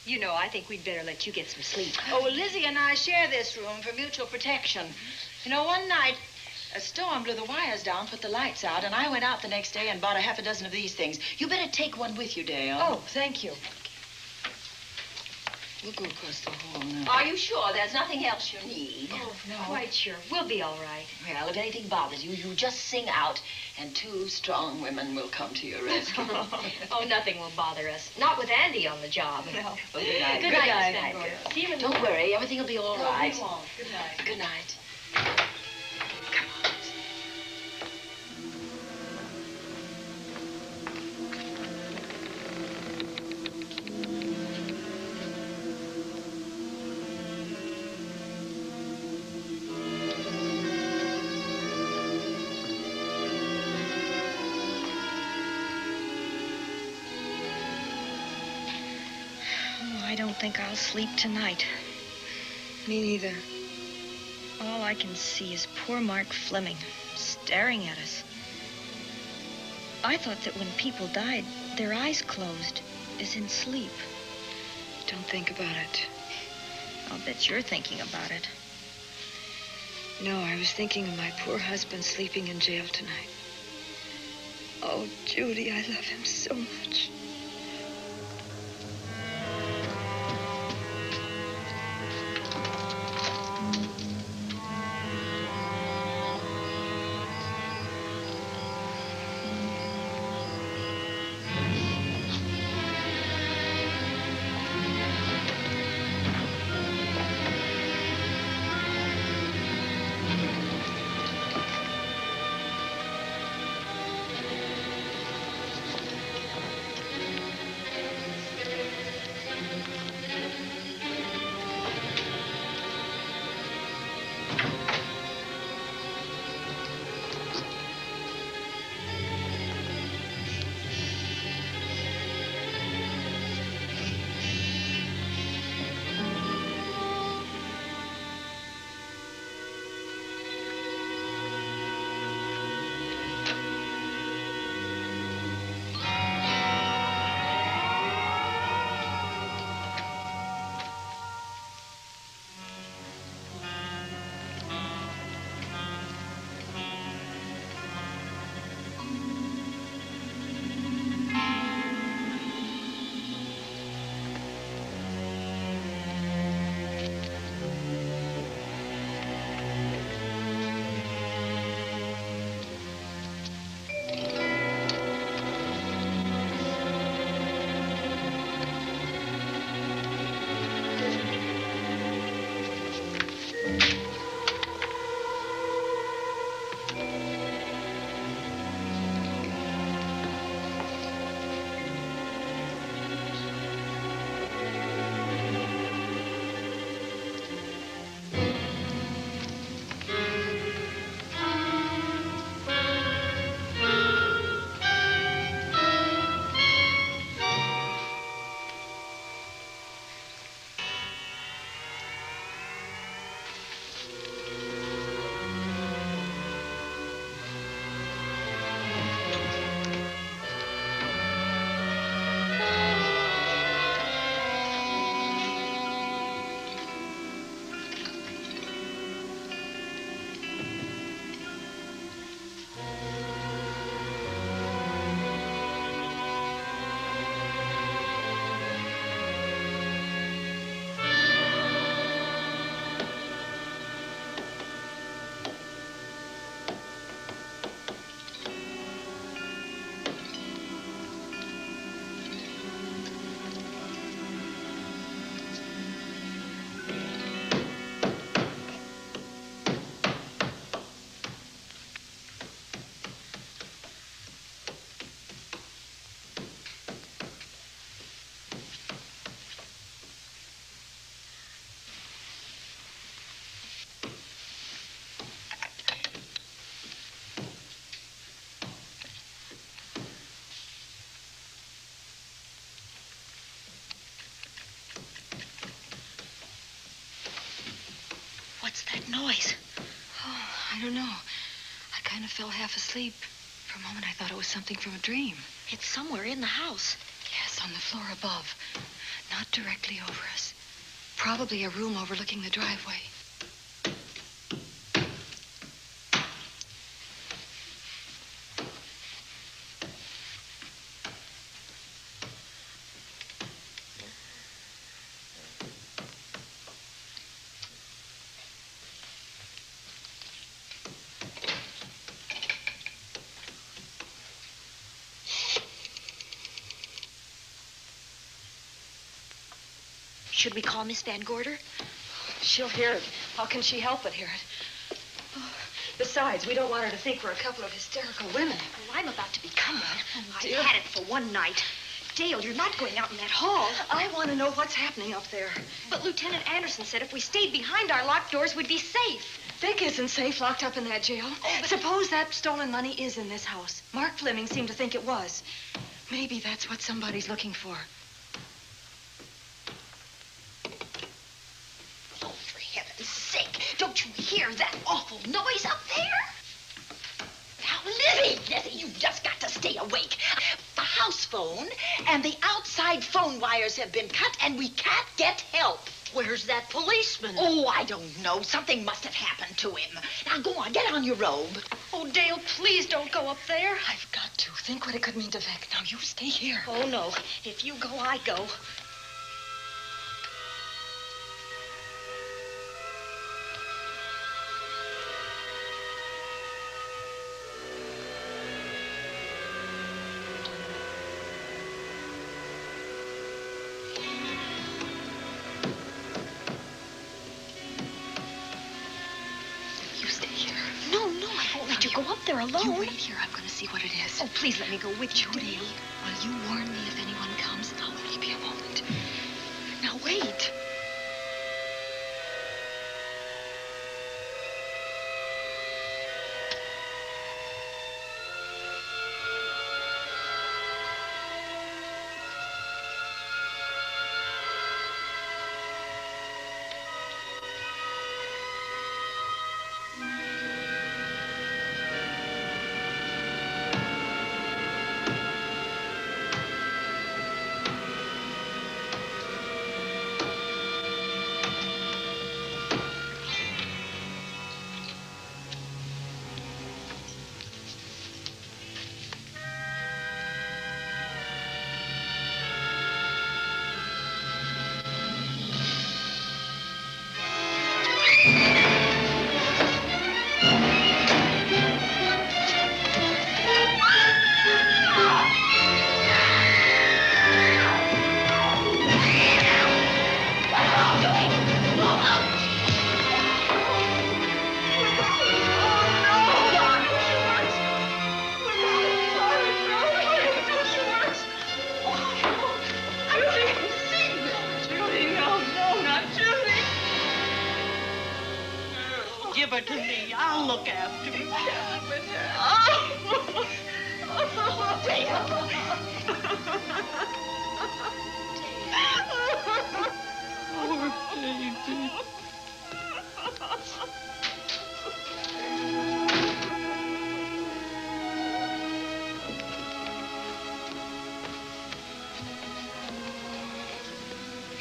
You know, I think we'd better let you get some sleep.
Oh, well, Lizzie and I share this room for mutual protection. You know, one night, a storm blew the wires down, put the lights out, and I went out the next day and bought a half a dozen of these things. You better take one with you, Dale.
Oh, thank you.
We'll go across the hall now.
Are you sure there's nothing else you need?
Oh, no. Quite sure. We'll be all right.
Well, if anything bothers you, you just sing out, and two strong women will come to your rescue.
Oh, nothing will bother us. Not with Andy on the job.
No. Well, good night.
Good night, Miss Van Gordon. See you in the
Don't worry. Everything will be all right.
We won't. Good night.
Good night.
I don't think I'll sleep tonight.
Me neither.
All I can see is poor Mark Fleming staring at us. I thought that when people died, their eyes closed, as in sleep.
Don't think about it.
I'll bet you're thinking about it.
No, I was thinking of my poor husband sleeping in jail tonight. Oh, Judy, I love him so much.
What's that noise?
Oh, I don't know. I kind of fell half asleep. For a moment, I thought it was something from a dream.
It's somewhere in the house.
Yes, on the floor above. Not directly over us. Probably a room overlooking the driveway.
Should we call Miss Van Gorder?
She'll hear it. How can she help but hear it? Oh, besides, we don't want her to think we're a couple of hysterical women.
Well, I'm about to become one.
Oh,
I've
dear.
had it for one night. Dale, you're not going out in that hall.
I want to know what's happening up there.
But Lieutenant Anderson said if we stayed behind our locked doors, we'd be safe.
Vic isn't safe locked up in that jail. Suppose that stolen money is in this house. Mark Fleming seemed to think it was. Maybe that's what somebody's looking for.
Oh, for heaven's sake, don't you hear that awful noise up there? Now, Lizzie, you've just got to stay awake. The house phone and the outside phone wires have been cut, and we can't get help.
Where's that policeman?
Oh, I don't know. Something must have happened to him. Now, go on, get on your robe.
Oh, Dale, please don't go up there.
I've got to. Think what it could mean to Vic. Now, you stay here.
Oh, no. If you go, I go. Go up there alone.
You wait here. I'm going to see what it is.
Oh, please let me go with you,
Judy,
Dale.
will you warn me if anyone comes? I'll only be a moment. Now, wait.
Give her to me. I'll look after her. Poor baby.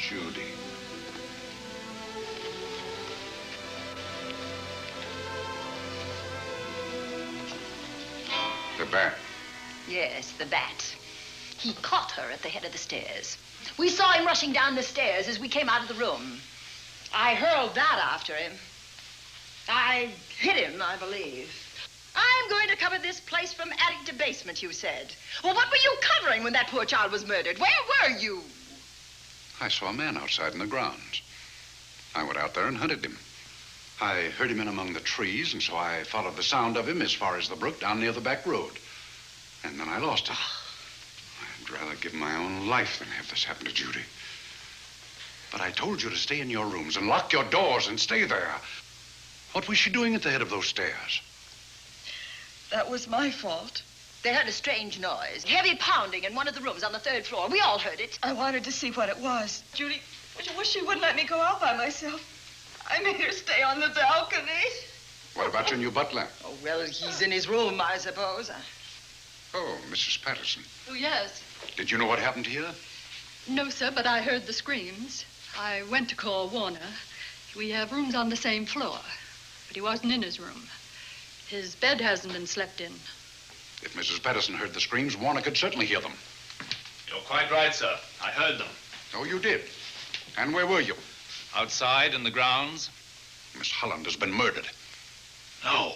Judy. The bat.
Yes, the bat. He caught her at the head of the stairs. We saw him rushing down the stairs as we came out of the room. I hurled that after him. I hit him, I believe. I'm going to cover this place from attic to basement, you said. Well, what were you covering when that poor child was murdered? Where were you?
I saw a man outside in the grounds. I went out there and hunted him. I heard him in among the trees, and so I followed the sound of him as far as the brook down near the back road. And then I lost him. I'd rather give my own life than have this happen to Judy. But I told you to stay in your rooms and lock your doors and stay there. What was she doing at the head of those stairs?
That was my fault.
They heard a strange noise. Heavy pounding in one of the rooms on the 3rd floor. We all heard it.
I wanted to see what it was. Judy, I wish she wouldn't let me go out by myself. I made her stay on the balcony.
What about your new butler?
Oh, well, he's in his room, I suppose.
Oh, Mrs. Patterson.
Oh, yes.
Did you know what happened here?
No, sir, but I heard the screams. I went to call Warner. We have rooms on the same floor, but he wasn't in his room. His bed hasn't been slept in.
If Mrs. Patterson heard the screams, Warner could certainly hear them.
You're quite right, sir. I heard them.
Oh, you did? And where were you?
Outside in the grounds.
Miss Holland has been murdered.
No.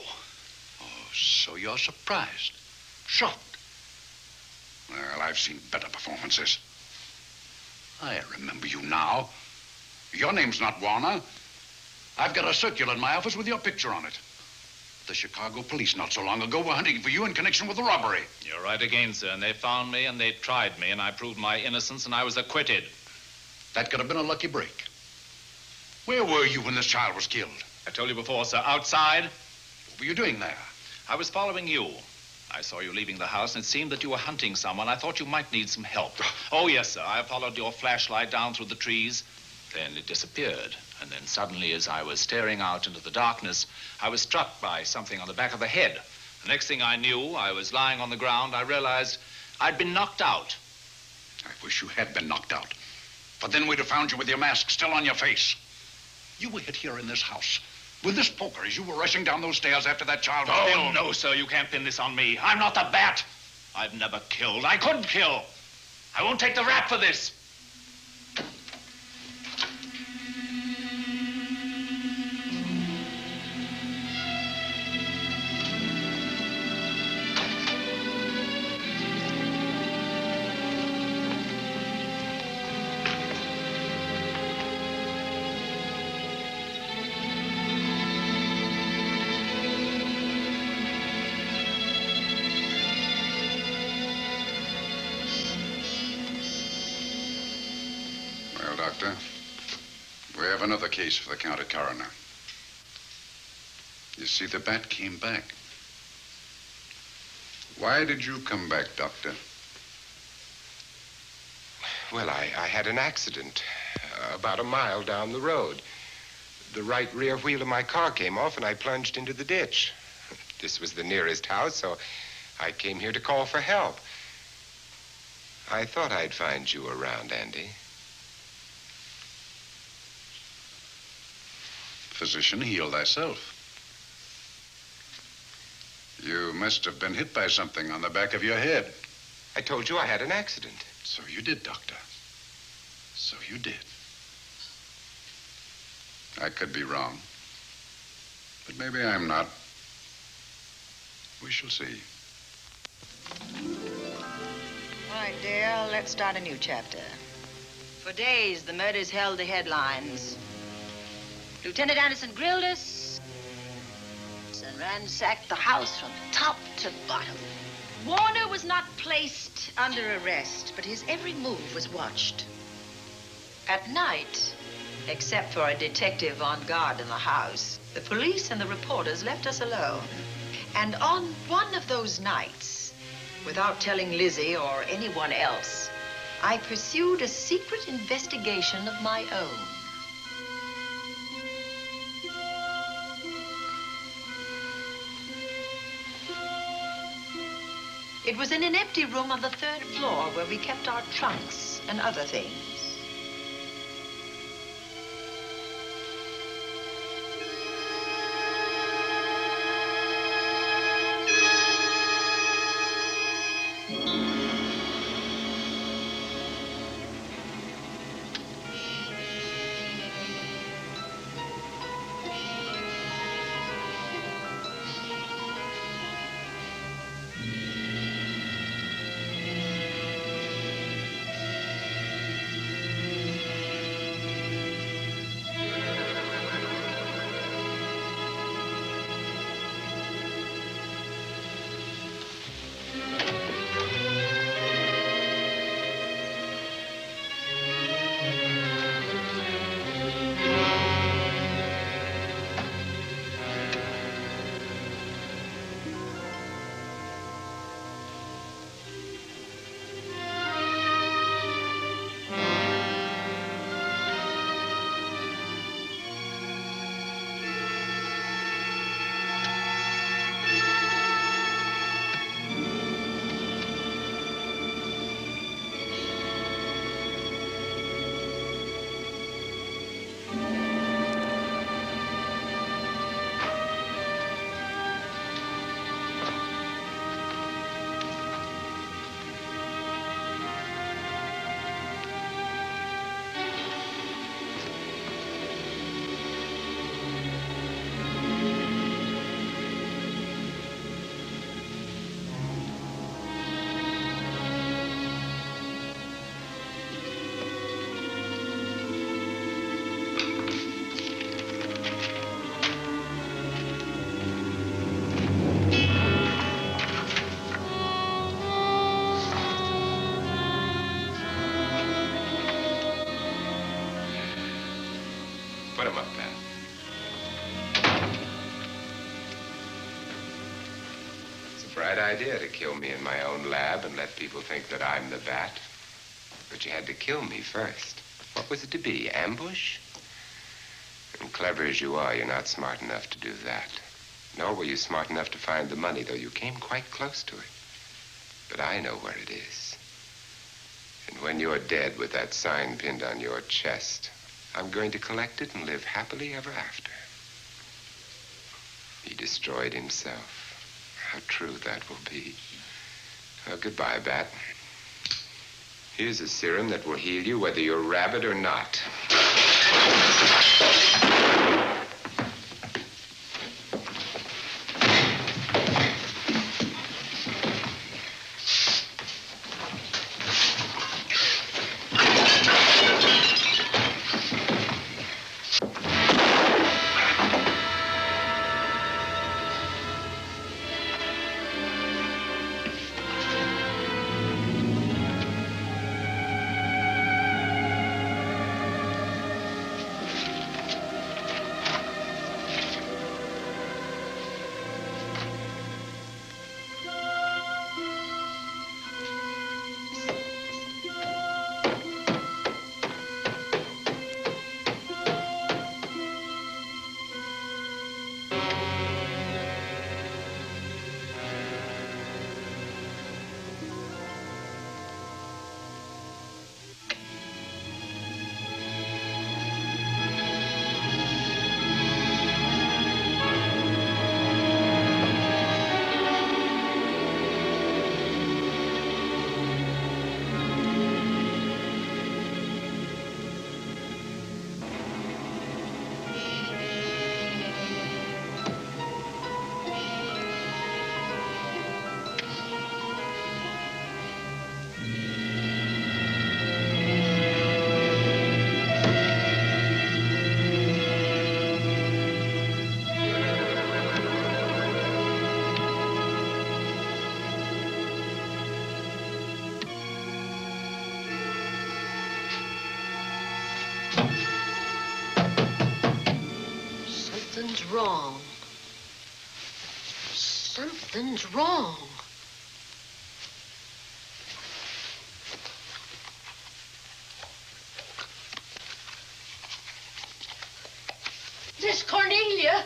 Oh, so you're surprised. Shocked. Well, I've seen better performances. I remember you now. Your name's not Warner. I've got a circular in my office with your picture on it. The Chicago police not so long ago were hunting for you in connection with the robbery.
You're right again, sir. And they found me and they tried me and I proved my innocence and I was acquitted.
That could have been a lucky break. Where were you when this child was killed?
I told you before, sir. Outside.
What were you doing there?
I was following you. I saw you leaving the house and it seemed that you were hunting someone. I thought you might need some help. Oh, yes, sir. I followed your flashlight down through the trees. Then it disappeared. And then suddenly, as I was staring out into the darkness, I was struck by something on the back of the head. The next thing I knew, I was lying on the ground. I realized I'd been knocked out.
I wish you had been knocked out. But then we'd have found you with your mask still on your face. You were hit here in this house with this poker as you were rushing down those stairs after that child was killed.
Oh, no, sir. You can't pin this on me. I'm not the bat. I've never killed. I couldn't kill. I won't take the rap for this.
Doctor. We have another case for the county coroner. You see, the bat came back. Why did you come back, Doctor?
Well, I had an accident about a mile down the road. The right rear wheel of my car came off and I plunged into the ditch. This was the nearest house, so I came here to call for help. I thought I'd find you around, Andy.
Physician, heal thyself. You must have been hit by something on the back of your head.
I told you I had an accident.
So you did, Doctor. So you did. I could be wrong. But maybe I'm not. We shall see.
All right, dear, let's start a new chapter. For days, the murders held the headlines. Lieutenant Anderson grilled us and ransacked the house from top to bottom. Warner was not placed under arrest, but his every move was watched.
At night, except for a detective on guard in the house, the police and the reporters left us alone. And on one of those nights, without telling Lizzie or anyone else, I pursued a secret investigation of my own. It was in an empty room on the 3rd floor where we kept our trunks and other things.
Put him up, Pat. It's a bright idea to kill me in my own lab and let people think that I'm the bat. But you had to kill me first. What was it to be, ambush? And clever as you are, you're not smart enough to do that. Nor were you smart enough to find the money, though you came quite close to it. But I know where it is. And when you're dead with that sign pinned on your chest, I'm going to collect it and live happily ever after. He destroyed himself. How true that will be. Well, goodbye, Bat. Here's a serum that will heal you whether you're rabid or not.
Something's wrong. Something's wrong. Miss Cornelia.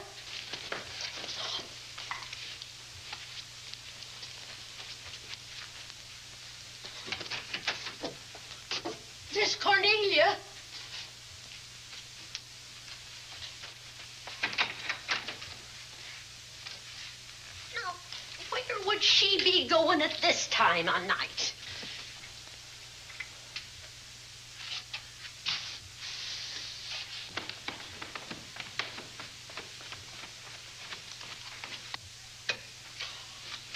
Miss Cornelia. Where would she be going at this time of night?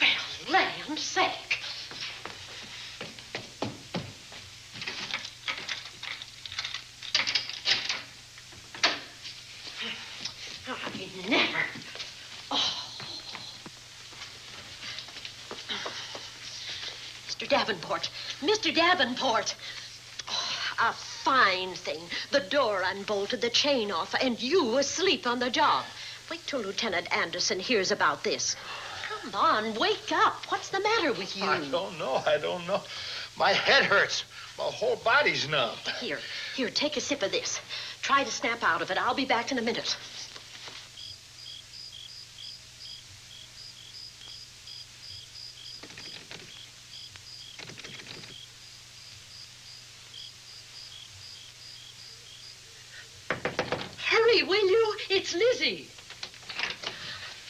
Well, land's sake. I never. Mr. Davenport. Mr. Davenport. Oh, a fine thing. The door unbolted, the chain off, and you asleep on the job. Wait till Lieutenant Anderson hears about this. Come on, wake up. What's the matter with you?
I don't know. My head hurts. My whole body's numb.
Here, take a sip of this. Try to snap out of it. I'll be back in a minute. Hurry, will you? It's Lizzie.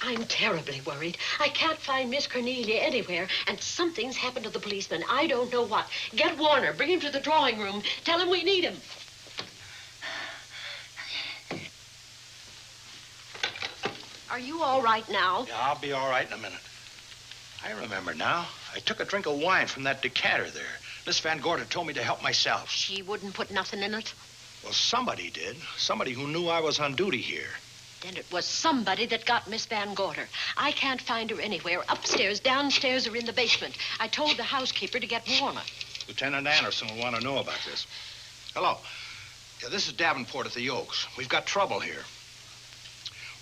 I'm terribly worried. I can't find Miss Cornelia anywhere, and something's happened to the policeman. I don't know what. Get Warner. Bring him to the drawing room. Tell him we need him. Are you all right now?
Yeah, I'll be all right in a minute. I remember now. I took a drink of wine from that decanter there. Miss Van Gorder told me to help myself.
She wouldn't put nothing in it?
Well, somebody did. Somebody who knew I was on duty here.
Then it was somebody that got Miss Van Gorder. I can't find her anywhere. Upstairs, downstairs, or in the basement. I told the housekeeper to get Warner.
Lieutenant Anderson will want to know about this. Hello. Doctor, this is Davenport at the Oaks. We've got trouble here.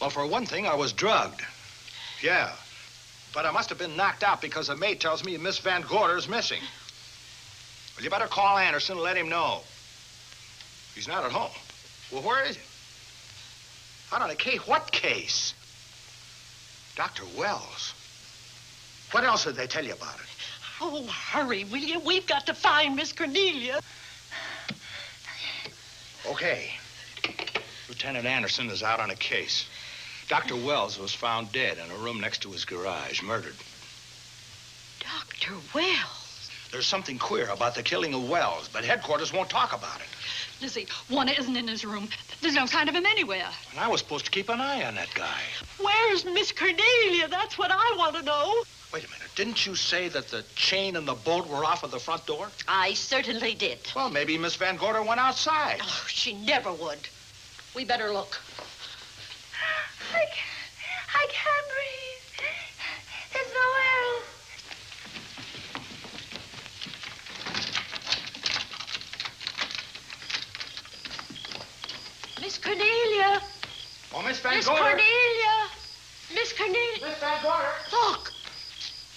Well, for one thing, I was drugged. Yeah. But I must have been knocked out because the maid tells me Miss Van Gorder is missing. Well, you better call Anderson and let him know. He's not at home. Well, where is he? Out on a case? What case? Dr. Wells. What else did they tell you about it?
Oh, hurry, will you? We've got to find Miss Cornelia.
Okay. Lieutenant Anderson is out on a case. Dr. Wells was found dead in a room next to his garage, murdered.
Dr. Wells?
There's something queer about the killing of Wells, but headquarters won't talk about it.
Lizzie, Warner isn't in his room. There's no sign of him anywhere.
And I was supposed to keep an eye on that guy.
Where's Miss Cornelia? That's what I want to know.
Wait a minute. Didn't you say that the chain and the bolt were off of the front door?
I certainly did.
Well, maybe Miss Van Gorder went outside.
Oh, she never would. We better look.
I can't breathe. There's nowhere else.
Miss Cornelia.
Oh, Miss Van
Miss
Gorder.
Cornelia. Miss Cornelia.
Miss Van Gorder.
Look.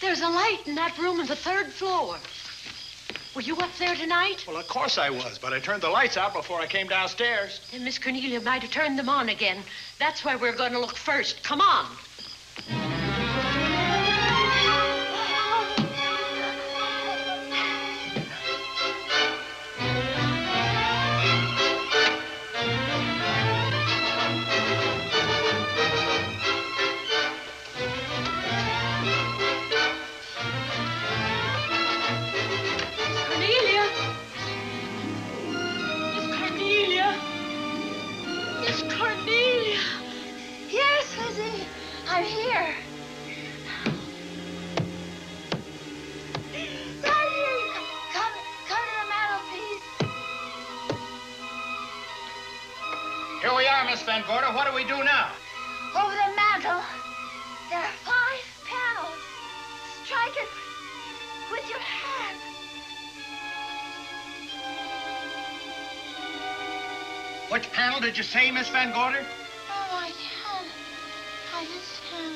There's a light in that room on the 3rd floor. Were you up there tonight?
Well, of course I was, but I turned the lights out before I came downstairs.
Then Miss Cornelia might have turned them on again. That's where we're going to look first. Come on.
I'm here. Right here. Come to the mantelpiece.
Here we are, Miss Van Gorder. What do we do now?
Over the mantel, there are 5 panels. Strike it with your hand.
Which panel did you say, Miss Van Gorder?
Oh, I just can't.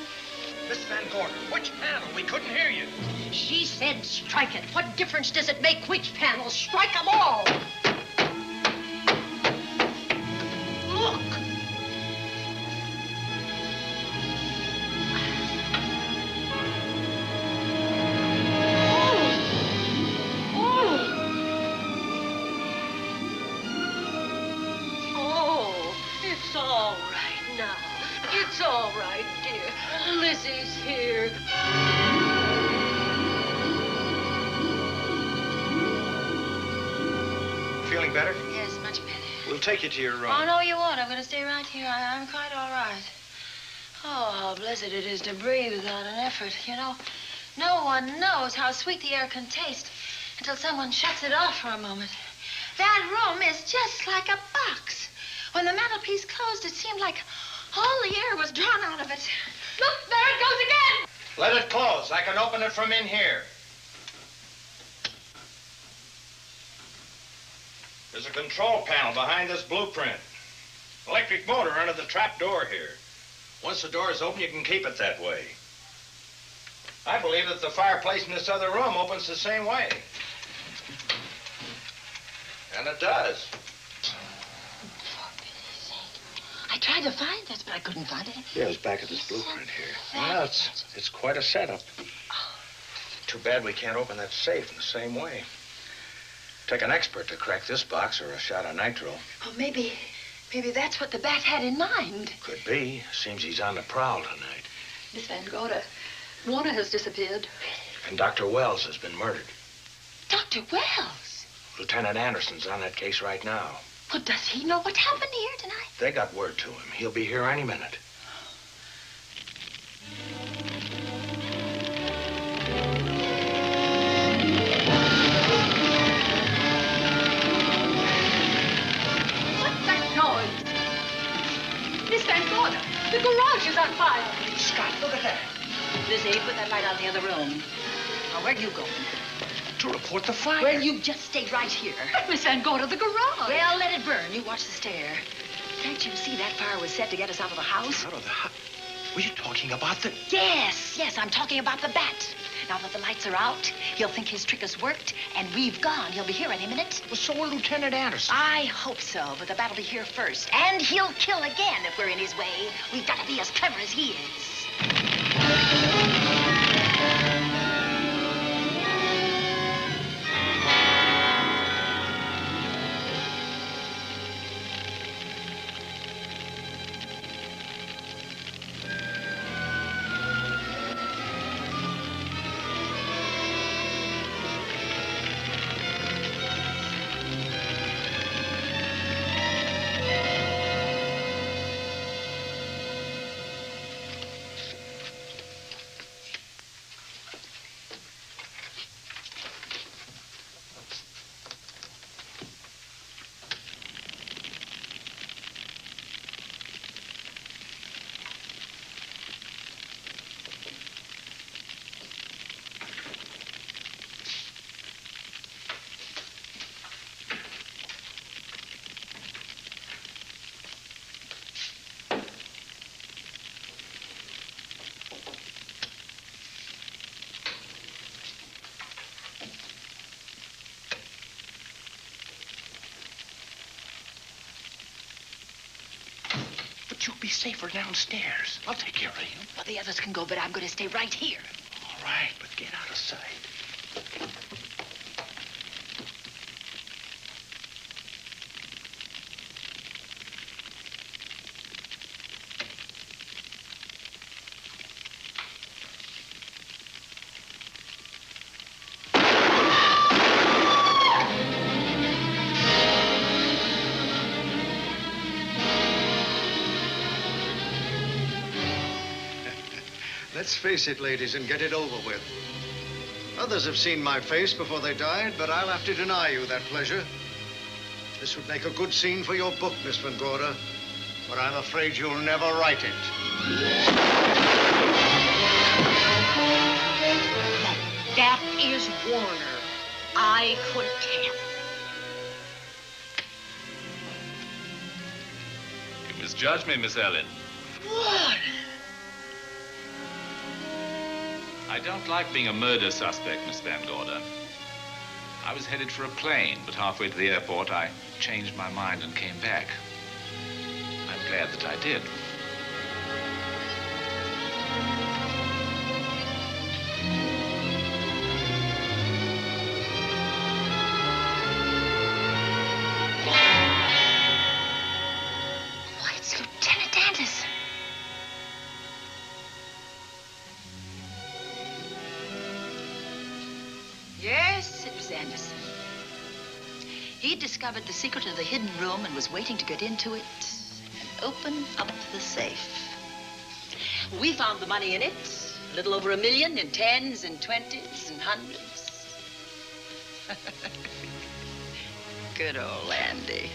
Miss Van Gorder, which panel? We couldn't hear you.
She said strike it. What difference does it make which panel? Strike them all. Look. It's all right now. It's all right, dear. Lizzie's here.
Feeling better?
Yes, much better.
We'll take you to your room.
Oh, no, you won't. I'm going to stay right here. I'm quite all right. Oh, how blessed it is to breathe without an effort. You know, no one knows how sweet the air can taste until someone shuts it off for a moment. That room is just like a box. When the mantelpiece closed, it seemed like all the air was drawn out of it. Look, there it goes again!
Let it close. I can open it from in here. There's a control panel behind this blueprint. Electric motor under the trap door here. Once the door is open, you can keep it that way. I believe that the fireplace in this other room opens the same way. And it does.
I tried to find this, but I couldn't find it.
Yeah, it's back at this blueprint here. Well, it's quite a setup. Too bad we can't open that safe in the same way. Take an expert to crack this box or a shot of nitro.
Oh, maybe that's what the bat had in mind.
Could be. Seems he's on the prowl tonight.
Miss Van Gorder, Warner has disappeared.
And Dr. Wells has been murdered.
Dr. Wells?
Lieutenant Anderson's on that case right now.
Well, does he know what happened here tonight?
They got word to him. He'll be here any minute.
What's that noise? Miss Van Gorder, the garage is on fire.
Scott, look at that.
Lizzie, put that light out in the other room. Now, where are you going?
To report the fire.
Well, you just stay right here.
Miss Van, go to the garage.
Well, let it burn. You watch the stair. Can't you see that fire was set to get us out of the house?
Out of the house? Were you talking about the...
Yes, I'm talking about the bat. Now that the lights are out, he'll think his trick has worked, and we've gone. He'll be here any minute.
Well, so will Lieutenant Anderson.
I hope so, but the bat will be here first. And he'll kill again if we're in his way. We've got to be as clever as he is.
But you'll be safer downstairs. I'll take care of you.
Well, the others can go, but I'm going to stay right here.
All right, but get out of sight.
Let's face it, ladies, and get it over with. Others have seen my face before they died, but I'll have to deny you that pleasure. This would make a good scene for your book, Miss Van Gorder, but I'm afraid you'll never write it.
That is Warner. I couldn't tell.
You misjudged me, Miss Ellen.
Warner!
I don't like being a murder suspect, Miss Van Gorder. I was headed for a plane, but halfway to the airport, I changed my mind and came back. I'm glad that I did.
Why, it's Lieutenant Anderson. Yes, it was Anderson. He discovered the secret of the hidden room and was waiting to get into it and open up the safe. We found the money in it, a little over $1 million in tens and twenties and hundreds. Good old Andy.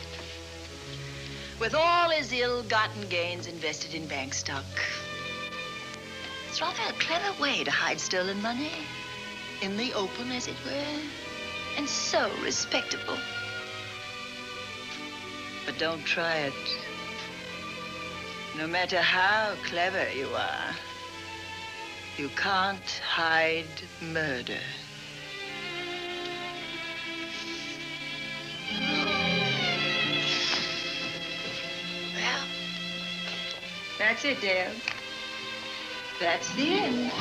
With all his ill-gotten gains invested in bank stock. It's rather a clever way to hide stolen money. In the open, as it were, and so respectable. But don't try it. No matter how clever you are, you can't hide murder. Well, that's it, Dale. That's the end.